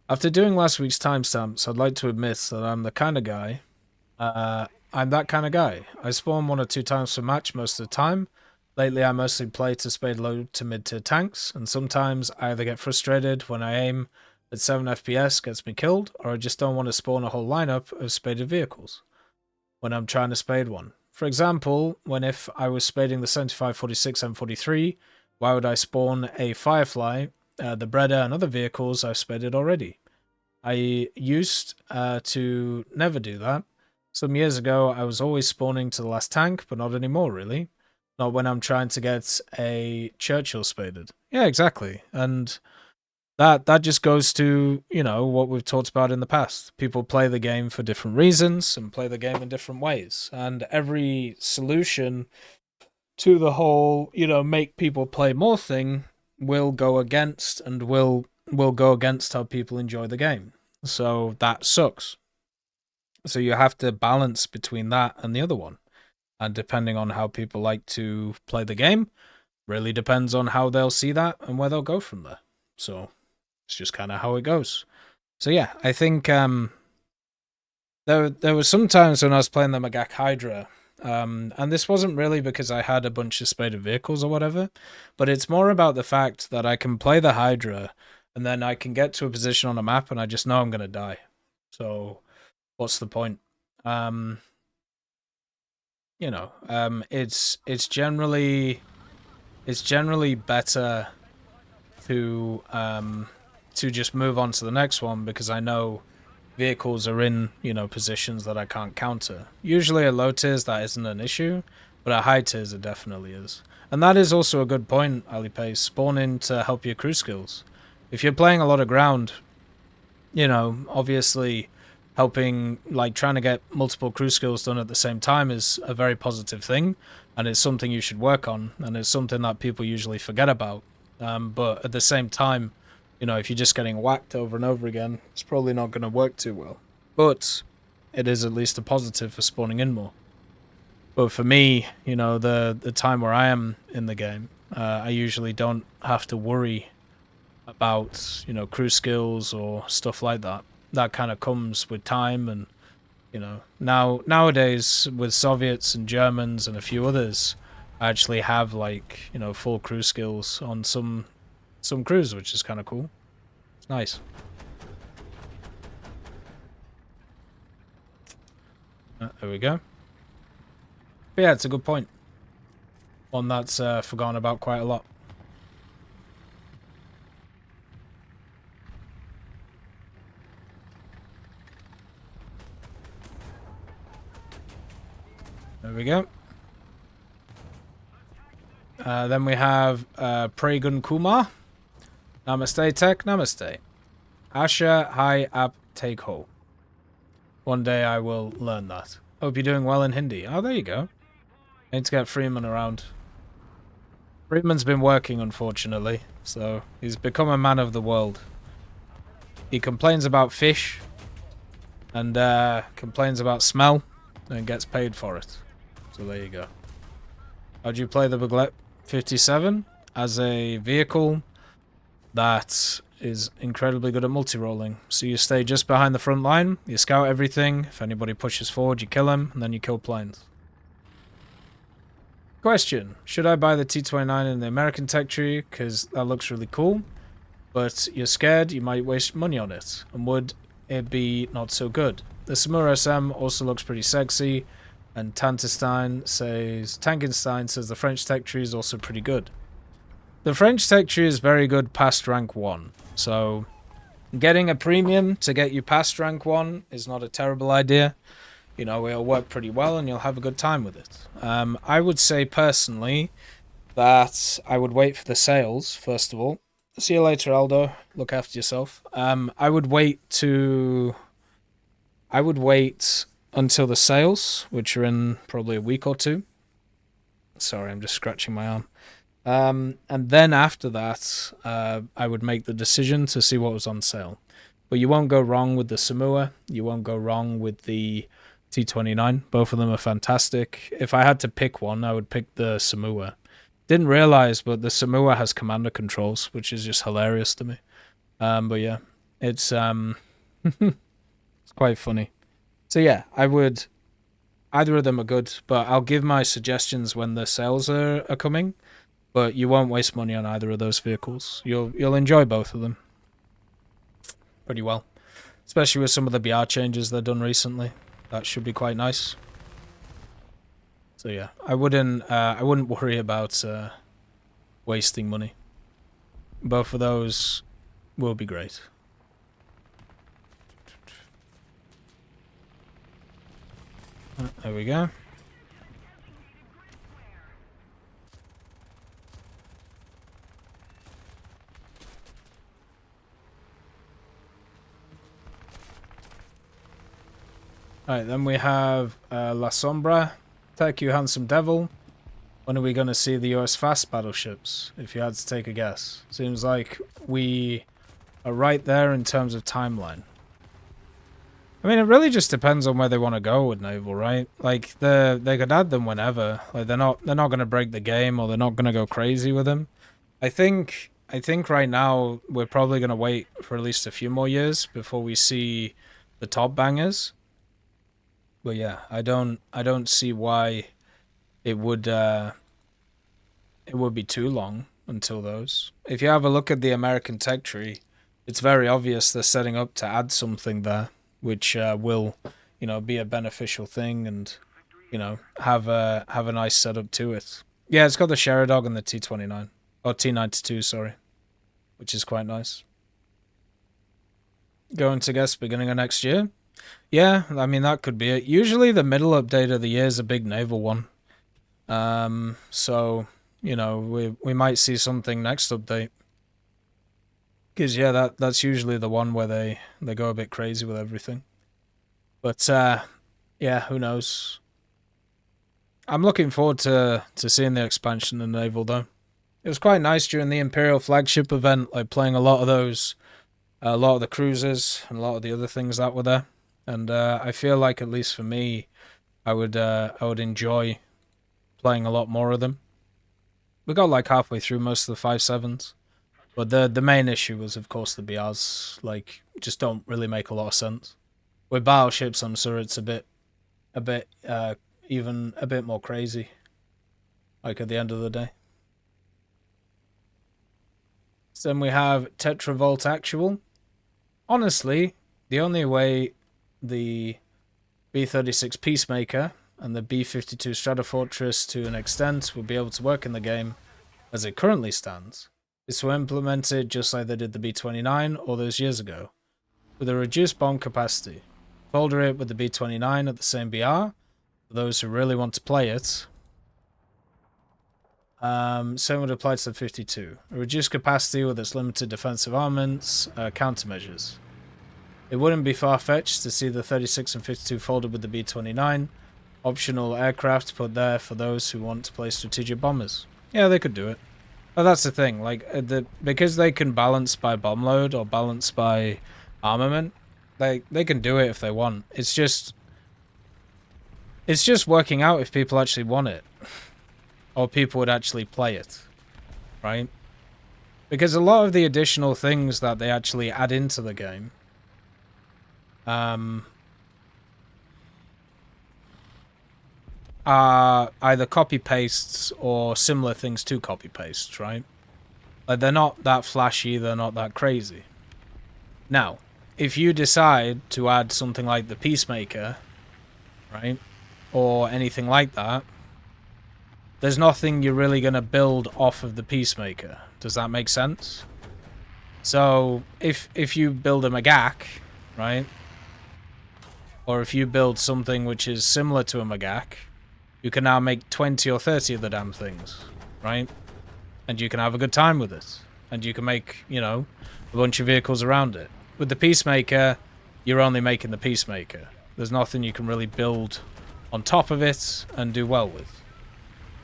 After doing last week's timestamps, I'd like to admit that I'm the kind of guy. I'm that kind of guy. I spawn 1 or 2 times per match most of the time. Lately, I mostly play to spade low to mid-tier tanks, and sometimes I either get frustrated when I aim at 7 FPS gets me killed, or I just don't want to spawn a whole lineup of spaded vehicles when I'm trying to spade one. For example, if I was spading the 7546 M43, why would I spawn a Firefly, the Breda and other vehicles I've spaded already? I used to never do that. Some years ago, I was always spawning to the last tank, but not anymore, really. Not when I'm trying to get a Churchill spaded. Yeah, exactly. And that just goes to, what we've talked about in the past. People play the game for different reasons and play the game in different ways. And every solution to the whole, make people play more thing will go against and will go against how people enjoy the game. So that sucks. So you have to balance between that and the other one. And depending on how people like to play the game, really depends on how they'll see that and where they'll go from there. So it's just kind of how it goes. So yeah, I think there were some times when I was playing the Magak Hydra, and this wasn't really because I had a bunch of spaded vehicles or whatever, but it's more about the fact that I can play the Hydra and then I can get to a position on a map and I just know I'm going to die. So what's the point? It's generally better to just move on to the next one because I know vehicles are in, positions that I can't counter. Usually at low tiers that isn't an issue, but at high tiers it definitely is. And that is also a good point, Alipay, spawn in to help your crew skills. If you're playing a lot of ground, obviously helping, trying to get multiple crew skills done at the same time is a very positive thing, and it's something you should work on, and it's something that people usually forget about. But at the same time, if you're just getting whacked over and over again, it's probably not going to work too well. But it is at least a positive for spawning in more. But for me, the time where I am in the game, I usually don't have to worry about, crew skills or stuff like that. That kind of comes with time, and nowadays with Soviets and Germans and a few others, I actually have like, full crew skills on some crews, which is kind of cool. It's nice. There we go. But yeah, it's a good point. One that's forgotten about quite a lot. There we go. Then we have Pragun Kumar. Namaste Tech, namaste. Asha Hai Ap Take Ho. One day I will learn that. Hope you're doing well in Hindi. Oh, there you go. Need to get Freeman around. Freeman's been working, unfortunately, so he's become a man of the world. He complains about fish and complains about smell and gets paid for it. So there you go. How'd you play the Baglet 57? As a vehicle that is incredibly good at multi-rolling. So you stay just behind the front line, you scout everything, if anybody pushes forward you kill him, and then you kill planes. Question, should I buy the T29 in the American tech tree, because that looks really cool, but you're scared you might waste money on it, and would it be not so good? The Samura SM also looks pretty sexy, and Tankenstein says the French tech tree is also pretty good. The French tech tree is very good past rank 1, so getting a premium to get you past rank 1 is not a terrible idea. It'll work pretty well and you'll have a good time with it. I would say personally that I would wait for the sales, first of all. See you later, Aldo. Look after yourself. I would wait until the sales, which are in probably a week or two. Sorry, I'm just scratching my arm. And then after that, I would make the decision to see what was on sale. But you won't go wrong with the Samua. You won't go wrong with the T29. Both of them are fantastic. If I had to pick one, I would pick the Samua. Didn't realize, but the Samua has commander controls, which is just hilarious to me. But yeah, it's it's quite funny. So yeah, I would. Either of them are good, but I'll give my suggestions when the sales are coming. But you won't waste money on either of those vehicles. You'll enjoy both of them pretty well, especially with some of the BR changes they've done recently. That should be quite nice. So yeah, I wouldn't worry about wasting money. Both of those will be great. There we go. Alright, then we have La Sombra. Thank you, handsome devil. When are we going to see the US fast battleships, if you had to take a guess? Seems like we are right there in terms of timeline. I mean, it really just depends on where they want to go with naval, right? Like, they could add them whenever. Like, they're not going to break the game, or they're not going to go crazy with them. I think right now we're probably going to wait for at least a few more years before we see the top bangers. But yeah, I don't see why it would be too long until those. If you have a look at the American tech tree, it's very obvious they're setting up to add something there, which will, be a beneficial thing and, have a nice setup to it. Yeah, it's got the Sheradog and the T29 or T92, sorry, which is quite nice. Going to guess beginning of next year. Yeah, I mean, that could be it. Usually the middle update of the year is a big naval one. So, we might see something next update. Because, yeah, that's usually the one where they go a bit crazy with everything. But, yeah, who knows. I'm looking forward to seeing the expansion in naval, though. It was quite nice during the Imperial flagship event, like playing a lot of the cruisers and a lot of the other things that were there. And I feel like, at least for me, I would enjoy playing a lot more of them. We got like halfway through most of the 5.7s. But the main issue was, of course, the BRs, like, just don't really make a lot of sense. With battleships, I'm sure it's even a bit more crazy. Like, at the end of the day. So then we have Tetravolt Actual. Honestly, the only way the B36 Peacemaker and the B52 Stratofortress to an extent will be able to work in the game as it currently stands is to implement it just like they did the B29 all those years ago, with a reduced bomb capacity. Folder it with the B29 at the same BR, for those who really want to play it. Same would apply to the 52. A reduced capacity with its limited defensive armaments, countermeasures. It wouldn't be far-fetched to see the 36 and 52 folded with the B29. Optional aircraft put there for those who want to play strategic bombers. Yeah, they could do it. But that's the thing, like, because they can balance by bomb load or balance by armament, they can do it if they want. It's just working out if people actually want it. Or people would actually play it. Right? Because a lot of the additional things that they actually add into the game are either copy-pastes or similar things to copy-pastes, right? Like, they're not that flashy, they're not that crazy. Now, if you decide to add something like the Peacemaker, right, or anything like that, there's nothing you're really going to build off of the Peacemaker. Does that make sense? So, if you build a Magak, right, or if you build something which is similar to a Magak, you can now make 20 or 30 of the damn things, right? And you can have a good time with it. And you can make, you know, a bunch of vehicles around it. With the Peacemaker, you're only making the Peacemaker. There's nothing you can really build on top of it and do well with.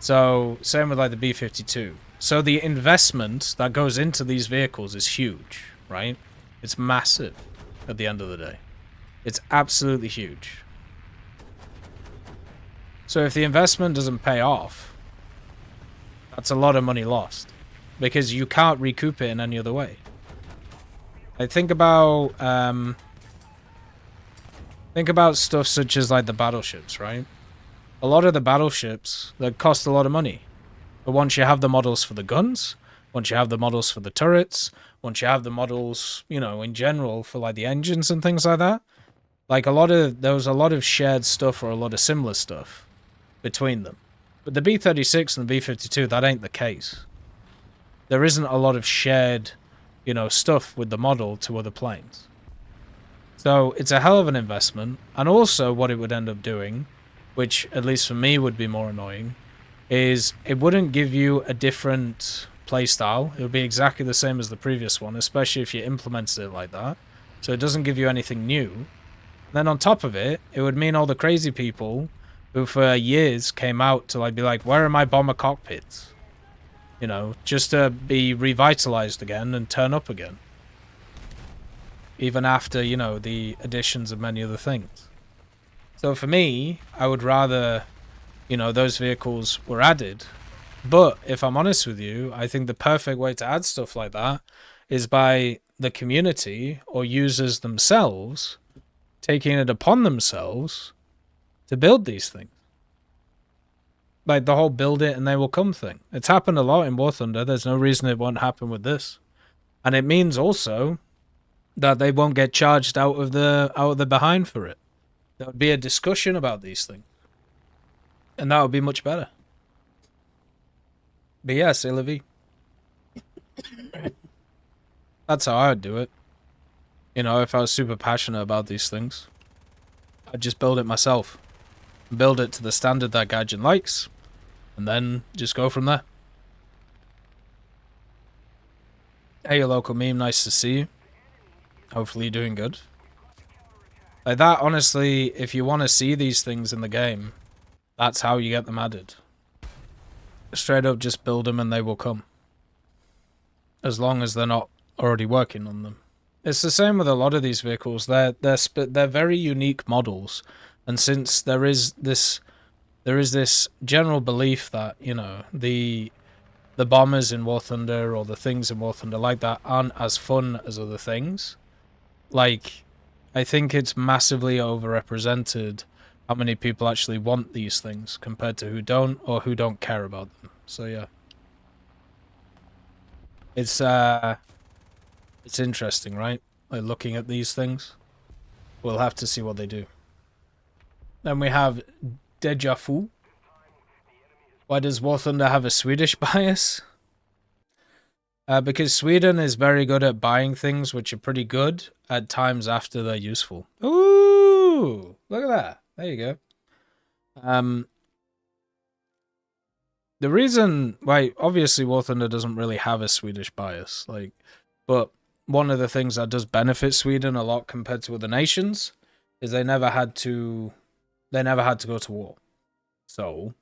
So, same with like the B-52. So the investment that goes into these vehicles is huge, right? It's massive at the end of the day. It's absolutely huge. So if the investment doesn't pay off, that's a lot of money lost. Because you can't recoup it in any other way. I think about stuff such as like the battleships, right? A lot of the battleships that cost a lot of money. But once you have the models for the guns, once you have the models for the turrets, once you have the models, you know, in general for like the engines and things like that, like there was a lot of shared stuff or a lot of similar stuff between them. But the B-36 and the B-52, that ain't the case. There isn't a lot of shared, you know, stuff with the model to other planes. So it's a hell of an investment. And also what it would end up doing, which at least for me would be more annoying, is it wouldn't give you a different playstyle. It would be exactly the same as the previous one, especially if you implemented it like that. So it doesn't give you anything new. And then on top of it, it would mean all the crazy people who for years came out to like be like, where are my bomber cockpits? You know, just to be revitalized again and turn up again. Even after, you know, the additions of many other things. So for me, I would rather, you know, those vehicles were added. But if I'm honest with you, I think the perfect way to add stuff like that is by the community or users themselves taking it upon themselves to build these things. Like the whole build it and they will come thing. It's happened a lot in War Thunder. There's no reason it won't happen with this. And it means also that they won't get charged out of the behind for it. There would be a discussion about these things. And that would be much better. But yeah, c'est la vie. That's how I would do it. You know, if I was super passionate about these things, I'd just build it myself. Build it to the standard that Gaijin likes, and then just go from there. Hey, your local meme, nice to see you. Hopefully you're doing good. Like that, honestly, if you want to see these things in the game, that's how you get them added. Straight up, just build them and they will come. As long as they're not already working on them. It's the same with a lot of these vehicles. They're very unique models. And since there is this there is this general belief that, you know, the bombers in War Thunder or the things in War Thunder like that aren't as fun as other things. Like, I think it's massively overrepresented how many people actually want these things compared to who don't or who don't care about them. So yeah. It's interesting, right? Like looking at these things. We'll have to see what they do. Then we have Deja Vu. Why does War Thunder have a Swedish bias? Because Sweden is very good at buying things which are pretty good at times after they're useful. Ooh, look at that. There you go. The reason why, obviously, War Thunder doesn't really have a Swedish bias, like, but one of the things that does benefit Sweden a lot compared to other nations is they never had to go to war. So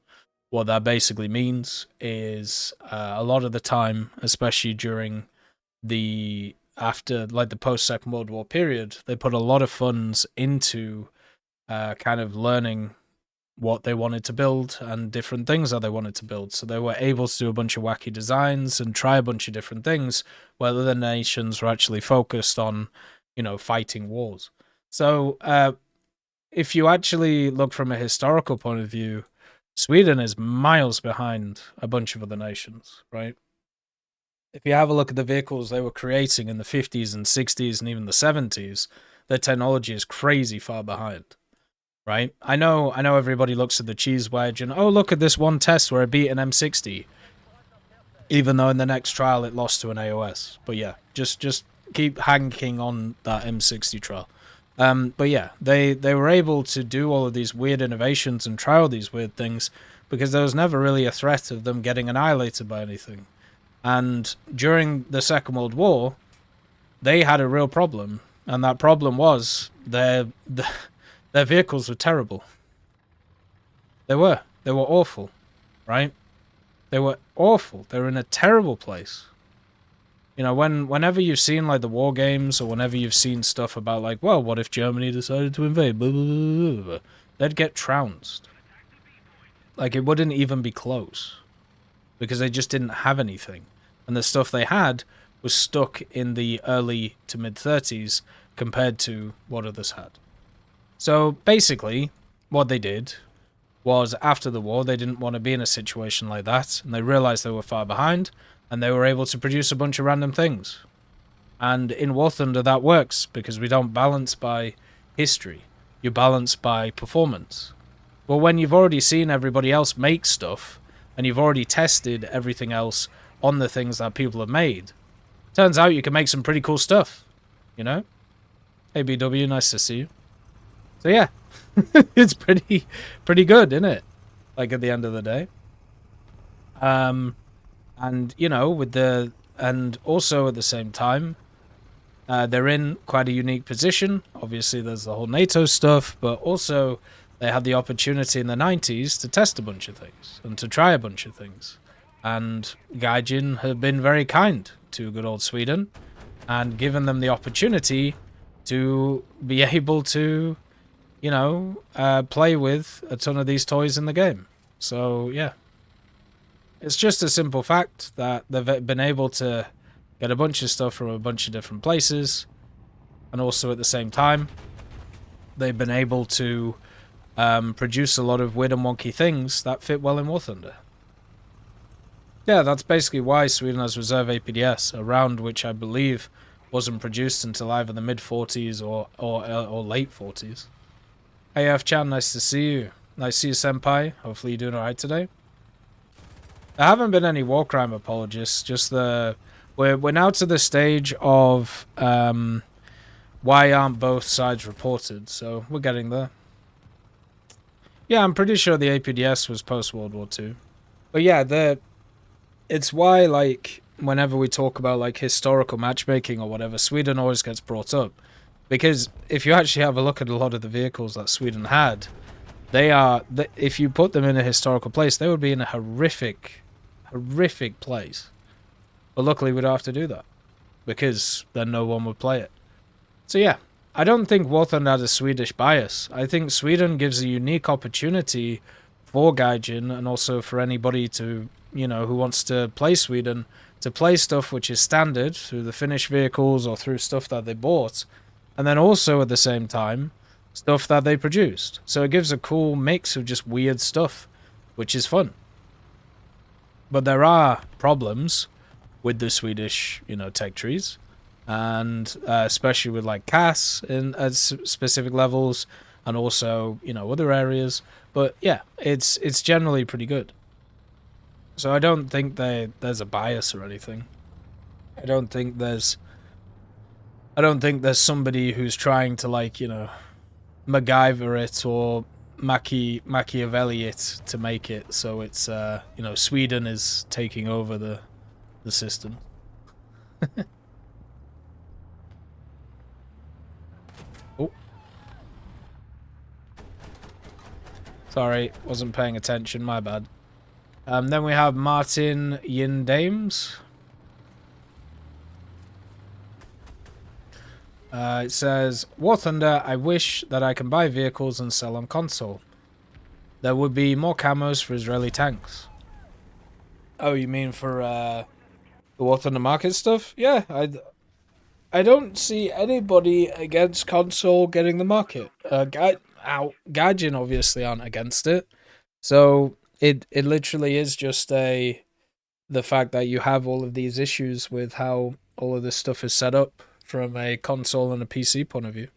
what that basically means is a lot of the time, especially during the post Second World War period, they put a lot of funds into kind of learning what they wanted to build and different things that they wanted to build. So they were able to do a bunch of wacky designs and try a bunch of different things, where other nations were actually focused on, you know, fighting wars. So if you actually look from a historical point of view, Sweden is miles behind a bunch of other nations, right? If you have a look at the vehicles they were creating in the 50s and 60s and even the 70s, their technology is crazy far behind. Right? I know everybody looks at the cheese wedge and, oh, look at this one test where it beat an M60. Even though in the next trial it lost to an AOS. But yeah, just keep hanging on that M60 trial. But yeah, they were able to do all of these weird innovations and try all these weird things because there was never really a threat of them getting annihilated by anything. And during the Second World War, they had a real problem. And that problem was their vehicles were terrible. They were awful, right? They were awful. They were in a terrible place. You know, whenever you've seen like the war games or whenever you've seen stuff about like, well, what if Germany decided to invade? Blah, blah, blah, blah, blah, they'd get trounced. Like it wouldn't even be close because they just didn't have anything. And the stuff they had was stuck in the early to mid 30s compared to what others had. So basically, what they did was after the war, they didn't want to be in a situation like that, and they realized they were far behind, and they were able to produce a bunch of random things. And in War Thunder, that works, because we don't balance by history. You balance by performance. Well, when you've already seen everybody else make stuff, and you've already tested everything else on the things that people have made, turns out you can make some pretty cool stuff, you know? Hey, BW, nice to see you. So yeah, it's pretty good, isn't it? Like at the end of the day. And you know, and also at the same time, they're in quite a unique position. Obviously, there's the whole NATO stuff, but also they had the opportunity in the 90s to test a bunch of things and to try a bunch of things. And Gaijin have been very kind to good old Sweden and given them the opportunity to be able to, you know, play with a ton of these toys in the game. So, yeah. It's just a simple fact that they've been able to get a bunch of stuff from a bunch of different places. And also at the same time, they've been able to produce a lot of weird and wonky things that fit well in War Thunder. Yeah, that's basically why Sweden has reserve APDS, a round which I believe wasn't produced until either the mid-40s or late 40s. Hey, F-chan, nice to see you. Nice to see you, Senpai. Hopefully you're doing alright today. There haven't been any war crime apologists, just we're now to the stage of why aren't both sides reported, so we're getting there. Yeah, I'm pretty sure the APDS was post-World War II. But yeah, it's why, like, whenever we talk about, like, historical matchmaking or whatever, Sweden always gets brought up. Because if you actually have a look at a lot of the vehicles that Sweden had, if you put them in a historical place, they would be in a horrific place. But luckily we don't have to do that, because then no one would play it. So yeah, I don't think War Thunder has a Swedish bias. I think Sweden gives a unique opportunity for Gaijin and also for anybody to, you know, who wants to play Sweden, to play stuff which is standard through the finished vehicles or through stuff that they bought, and then also at the same time stuff that they produced. So it gives a cool mix of just weird stuff, which is fun. But there are problems with the Swedish, you know, tech trees, and especially with like CAS in at specific levels, and also, you know, other areas. But yeah, it's generally pretty good. So I don't think there's a bias or anything. I don't think there's somebody who's trying to, like, you know, MacGyver it or Machiavelli it to make it so it's you know, Sweden is taking over the system. Oh, sorry, wasn't paying attention, my bad. Then we have Martin Yindames. It says, War Thunder, I wish that I can buy vehicles and sell on console. There would be more camos for Israeli tanks. Oh, you mean for the War Thunder market stuff? Yeah, I don't see anybody against console getting the market. Gaijin obviously aren't against it. So it literally is just the fact that you have all of these issues with how all of this stuff is set up from a console and a PC point of view.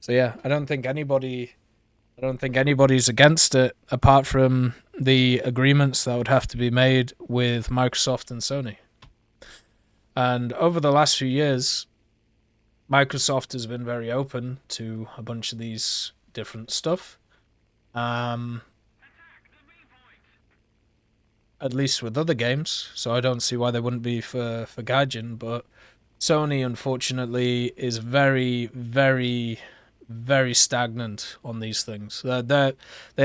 So yeah, I don't think anybody's against it, apart from the agreements that would have to be made with Microsoft and Sony. And over the last few years, Microsoft has been very open to a bunch of these different stuff. At least with other games, so I don't see why they wouldn't be for Gaijin, but Sony, unfortunately, is very, very, very stagnant on these things. They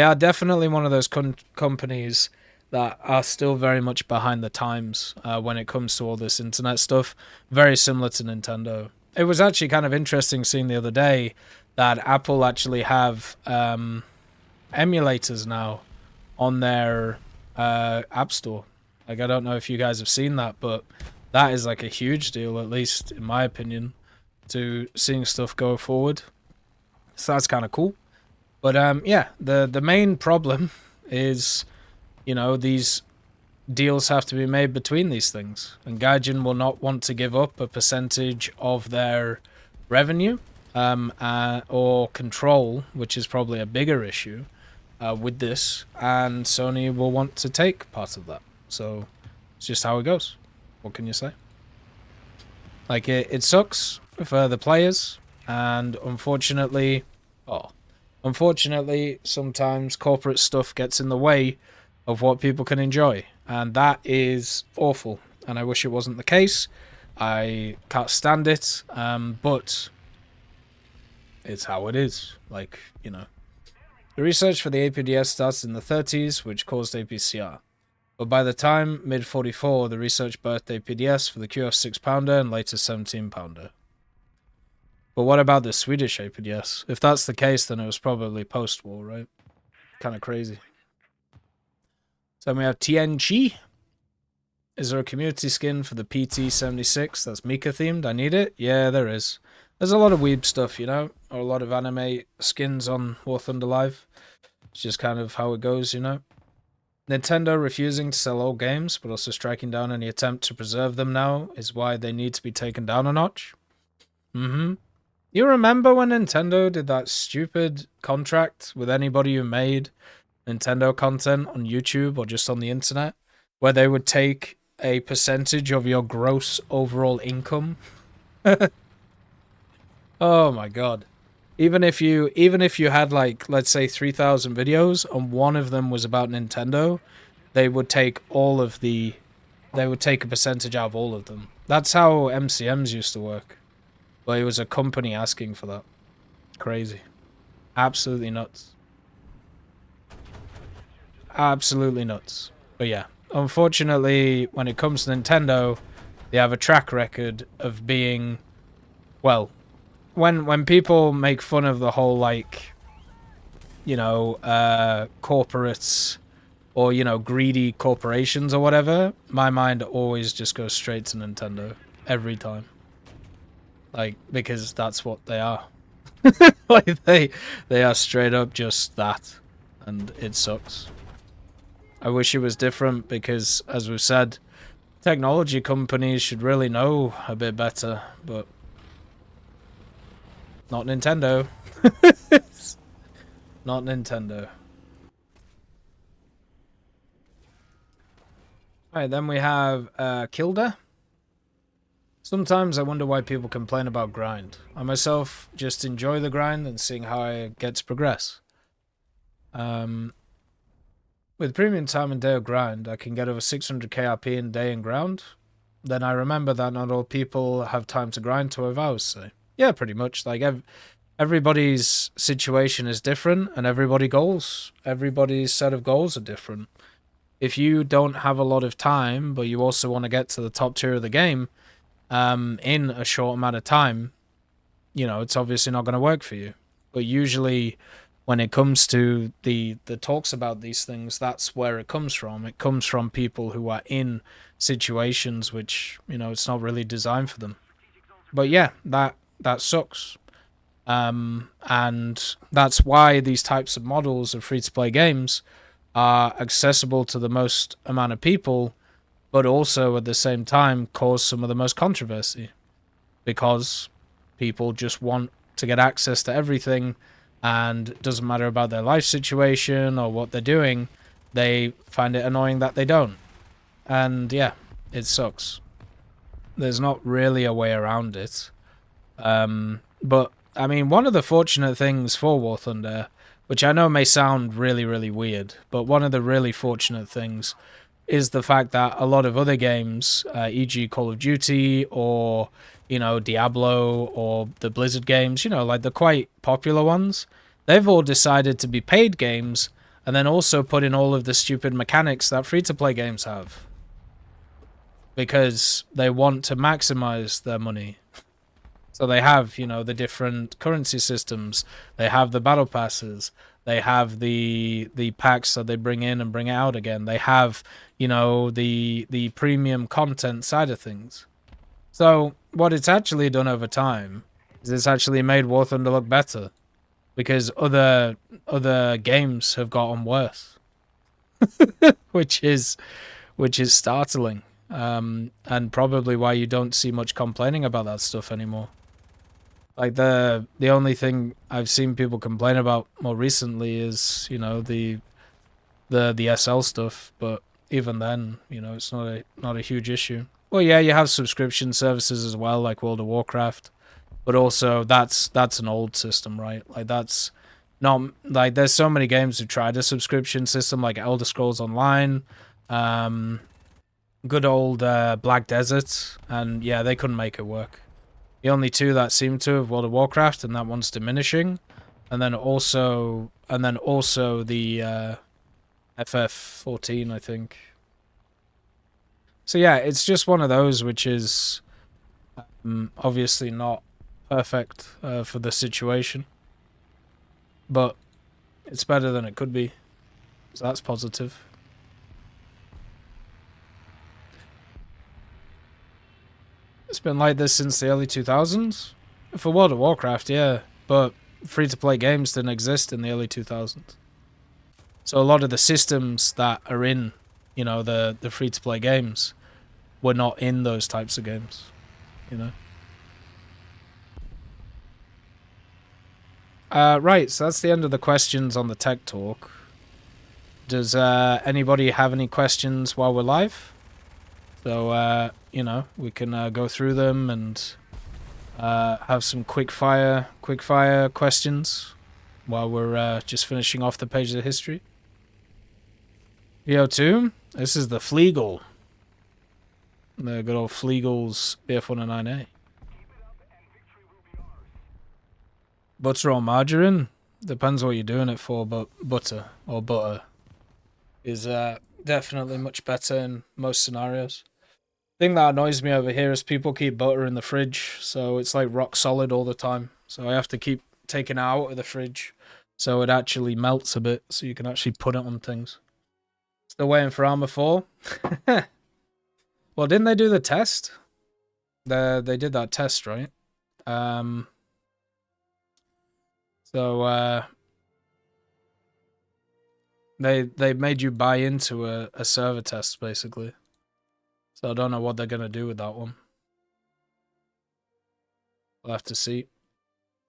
are definitely one of those companies that are still very much behind the times when it comes to all this internet stuff, very similar to Nintendo. It was actually kind of interesting seeing the other day that Apple actually have emulators now on their App Store. Like, I don't know if you guys have seen that, but that is like a huge deal, at least in my opinion, to seeing stuff go forward. So that's kind of cool. But yeah, the main problem is, you know, these deals have to be made between these things, and Gaijin will not want to give up a percentage of their revenue or control, which is probably a bigger issue with this, and Sony will want to take part of that. So it's just how it goes. What can you say? Like, it sucks for the players, and unfortunately, sometimes corporate stuff gets in the way of what people can enjoy, and that is awful, and I wish it wasn't the case. I can't stand it, but it's how it is. Like, you know, the research for the APDS started in the 30s, which caused APCR. But by the time mid-44, the research birthed APDS for the QF 6-pounder and later 17-pounder. But what about the Swedish APDS? If that's the case, then it was probably post-war, right? Kind of crazy. So then we have TNG. Is there a community skin for the PT-76 that's Mika-themed? I need it? Yeah, there is. There's a lot of weeb stuff, you know? Or a lot of anime skins on War Thunder Live. It's just kind of how it goes, you know? Nintendo refusing to sell old games, but also striking down any attempt to preserve them now is why they need to be taken down a notch. You remember when Nintendo did that stupid contract with anybody who made Nintendo content on YouTube or just on the internet, where they would take a percentage of your gross overall income? Oh my god. Even if you had, like, let's say 3,000 videos and one of them was about Nintendo, they would take a percentage out of all of them. That's how MCMs used to work. But it was a company asking for that. Crazy. Absolutely nuts. Absolutely nuts. But yeah, unfortunately, when it comes to Nintendo, they have a track record of being, well, when people make fun of the whole, like, corporates or, greedy corporations or whatever, my mind always just goes straight to Nintendo every time. Like, because that's what they are. Like, they are straight up just that. And it sucks. I wish it was different because, as we've said, technology companies should really know a bit better, but not Nintendo. Not Nintendo. Alright, then we have Kilda. Sometimes I wonder why people complain about grind. I myself just enjoy the grind and seeing how I get to progress. With premium time and day of grind, I can get over 600 KRP in day and ground. Then I remember that not all people have time to grind to have hours, so yeah, pretty much. Like, everybody's situation is different, and everybody's set of goals are different. If you don't have a lot of time, but you also want to get to the top tier of the game in a short amount of time, it's obviously not going to work for you. But usually when it comes to the talks about these things, that's where it comes from. It comes from people who are in situations which, it's not really designed for them. But yeah, that sucks. And that's why these types of models of free-to-play games are accessible to the most amount of people, but also at the same time cause some of the most controversy. Because people just want to get access to everything, and it doesn't matter about their life situation or what they're doing, they find it annoying that they don't. And yeah, it sucks. There's not really a way around it. But, I mean, one of the fortunate things for War Thunder, which I know may sound really, really weird, but one of the really fortunate things is the fact that a lot of other games, e.g. Call of Duty or, Diablo or the Blizzard games, like the quite popular ones, they've all decided to be paid games and then also put in all of the stupid mechanics that free-to-play games have. Because they want to maximize their money. So they have, the different currency systems, they have the battle passes, they have the packs that they bring in and bring out again. They have, the premium content side of things. So what it's actually done over time is it's actually made War Thunder look better, because other games have gotten worse, which is startling, and probably why you don't see much complaining about that stuff anymore. Like, the only thing I've seen people complain about more recently is, the SL stuff, but even then, it's not a huge issue. Well, yeah, you have subscription services as well, like World of Warcraft, but also that's an old system, right? Like, that's not, like, there's so many games who tried a subscription system, like Elder Scrolls Online, good old Black Desert, and yeah, they couldn't make it work. The only two that seem to have World of Warcraft, and that one's diminishing, and then also the FF14, I think. So yeah, it's just one of those which is obviously not perfect for the situation, but it's better than it could be, so that's positive. It's been like this since the early 2000s. For World of Warcraft, yeah, but free-to-play games didn't exist in the early 2000s. So a lot of the systems that are in, the free-to-play games were not in those types of games, Right, so that's the end of the questions on the tech talk. Does anybody have any questions while we're live? So, we can go through them and have some quick fire questions while we're just finishing off the page of history. VO2, this is the Fleagle. The good old Fleagle's BF109A. Butter or margarine? Depends what you're doing it for, but butter is definitely much better in most scenarios. Thing that annoys me over here is people keep butter in the fridge, so it's like rock solid all the time. So I have to keep taking it out of the fridge so it actually melts a bit, so you can actually put it on things. Still waiting for Armor 4. Well, didn't they do the test? They did that test, right? So they made you buy into a server test, basically. So I don't know what they're gonna do with that one. We'll have to see.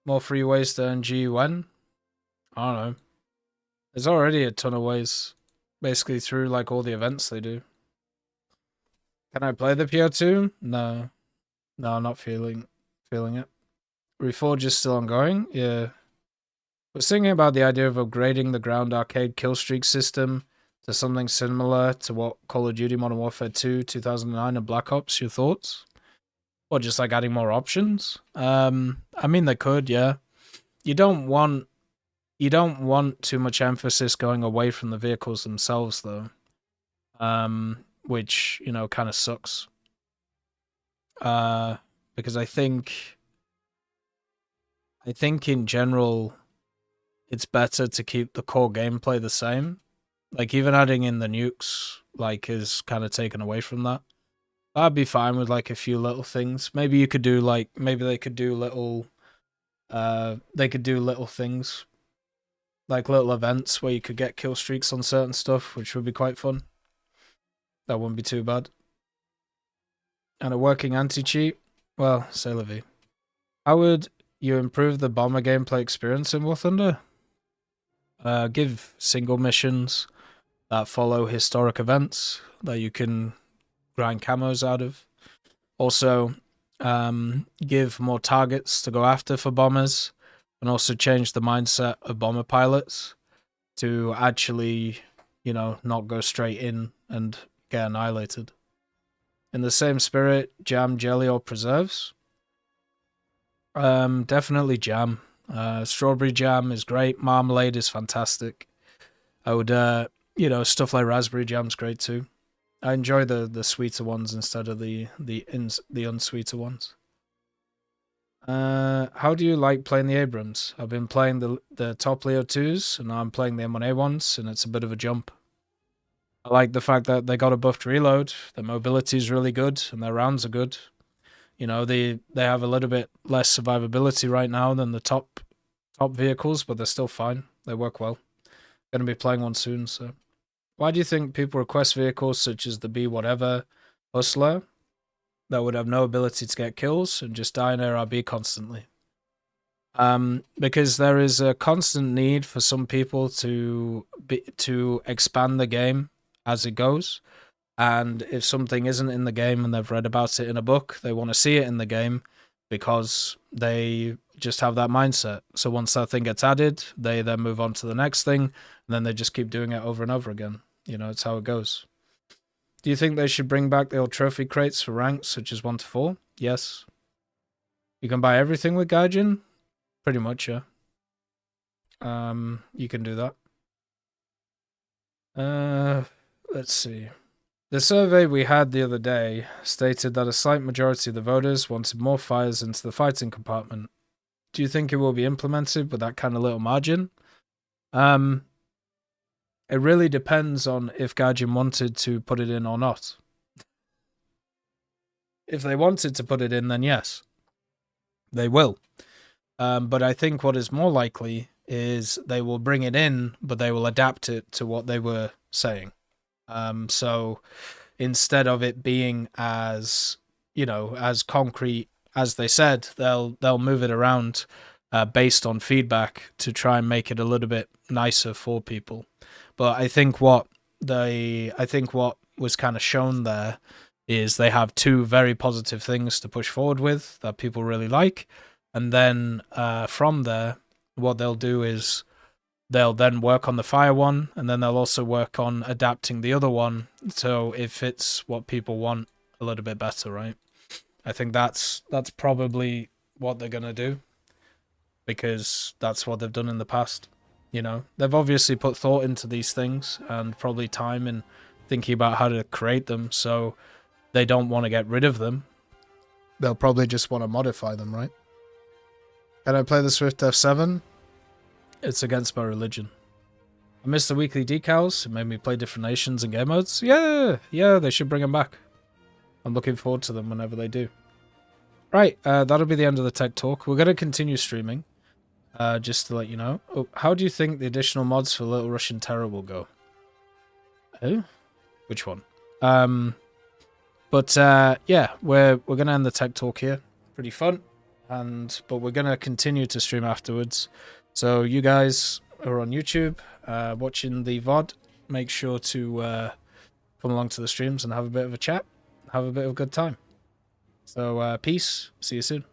More free ways to earn G when? I don't know. There's already a ton of ways, basically through like all the events they do. Can I play the PO2? No, I'm not feeling it. Reforge is still ongoing. Yeah, we're thinking about the idea of upgrading the ground arcade killstreak system to something similar to what Call of Duty Modern Warfare 2, 2009, and Black Ops. Your thoughts? Or just like adding more options? I mean, they could, yeah. You don't want too much emphasis going away from the vehicles themselves, though. Which, you know, kind of sucks. Because I think in general, it's better to keep the core gameplay the same. Like, even adding in the nukes, like, is kind of taken away from that. I'd be fine with, like, a few little things. Maybe you could do, like, maybe they could do little, things, like little events where you could get kill streaks on certain stuff, which would be quite fun. That wouldn't be too bad. And a working anti-cheat, well, c'est la vie. How would you improve the bomber gameplay experience in War Thunder? Give single missions that follow historic events that you can grind camos out of. Also, give more targets to go after for bombers, and also change the mindset of bomber pilots to actually, you know, not go straight in and get annihilated. In the same spirit, jam, jelly, or preserves? Definitely jam. Strawberry jam is great. Marmalade is fantastic. I would, you know, stuff like raspberry jam's great too. I enjoy the sweeter ones instead of the unsweeter ones. How do you like playing the Abrams? I've been playing the top Leo 2s, and now I'm playing the M1A ones, and it's a bit of a jump. I like the fact that they got a buffed reload, their mobility is really good, and their rounds are good. You know, they have a little bit less survivability right now than the top vehicles, but they're still fine. They work well. Going to be playing one soon, so. Why do you think people request vehicles such as the B whatever Hustler that would have no ability to get kills and just die in ARB constantly? Because there is a constant need for some people to expand the game as it goes. And if something isn't in the game and they've read about it in a book, they want to see it in the game because they just have that mindset. So once that thing gets added, they then move on to the next thing, and then they just keep doing it over and over again. You know, it's how it goes. Do you think they should bring back the old trophy crates for ranks, such as 1 to 4? Yes. You can buy everything with Gaijin? Pretty much, yeah. You can do that. Let's see. The survey we had the other day stated that a slight majority of the voters wanted more fires into the fighting compartment. Do you think it will be implemented with that kind of little margin? It really depends on if Gaijin wanted to put it in or not. If they wanted to put it in, then yes, they will. But I think what is more likely is they will bring it in, but they will adapt it to what they were saying. So instead of it being as, you know, as concrete as they said, they'll move it around based on feedback to try and make it a little bit nicer for people. But I think what was kind of shown there is they have two very positive things to push forward with that people really like, and then from there, what they'll do is they'll then work on the fire one, and then they'll also work on adapting the other one so it fits what people want a little bit better, right? I think that's probably what they're gonna do, because that's what they've done in the past. You know, they've obviously put thought into these things and probably time in thinking about how to create them, so they don't want to get rid of them. They'll probably just want to modify them, right? Can I play the Swift F7? It's against my religion. I missed the weekly decals. It made me play different nations and game modes. Yeah, they should bring them back. I'm looking forward to them whenever they do. Right, that'll be the end of the tech talk. We're going to continue streaming, just to let you know. Oh, how do you think the additional mods for Little Russian Terror will go? Oh? Which one? But yeah, we're going to end the tech talk here. Pretty fun. But we're going to continue to stream afterwards. So you guys who are on YouTube, watching the VOD, make sure to come along to the streams and have a bit of a chat. Have a bit of a good time. So peace. See you soon.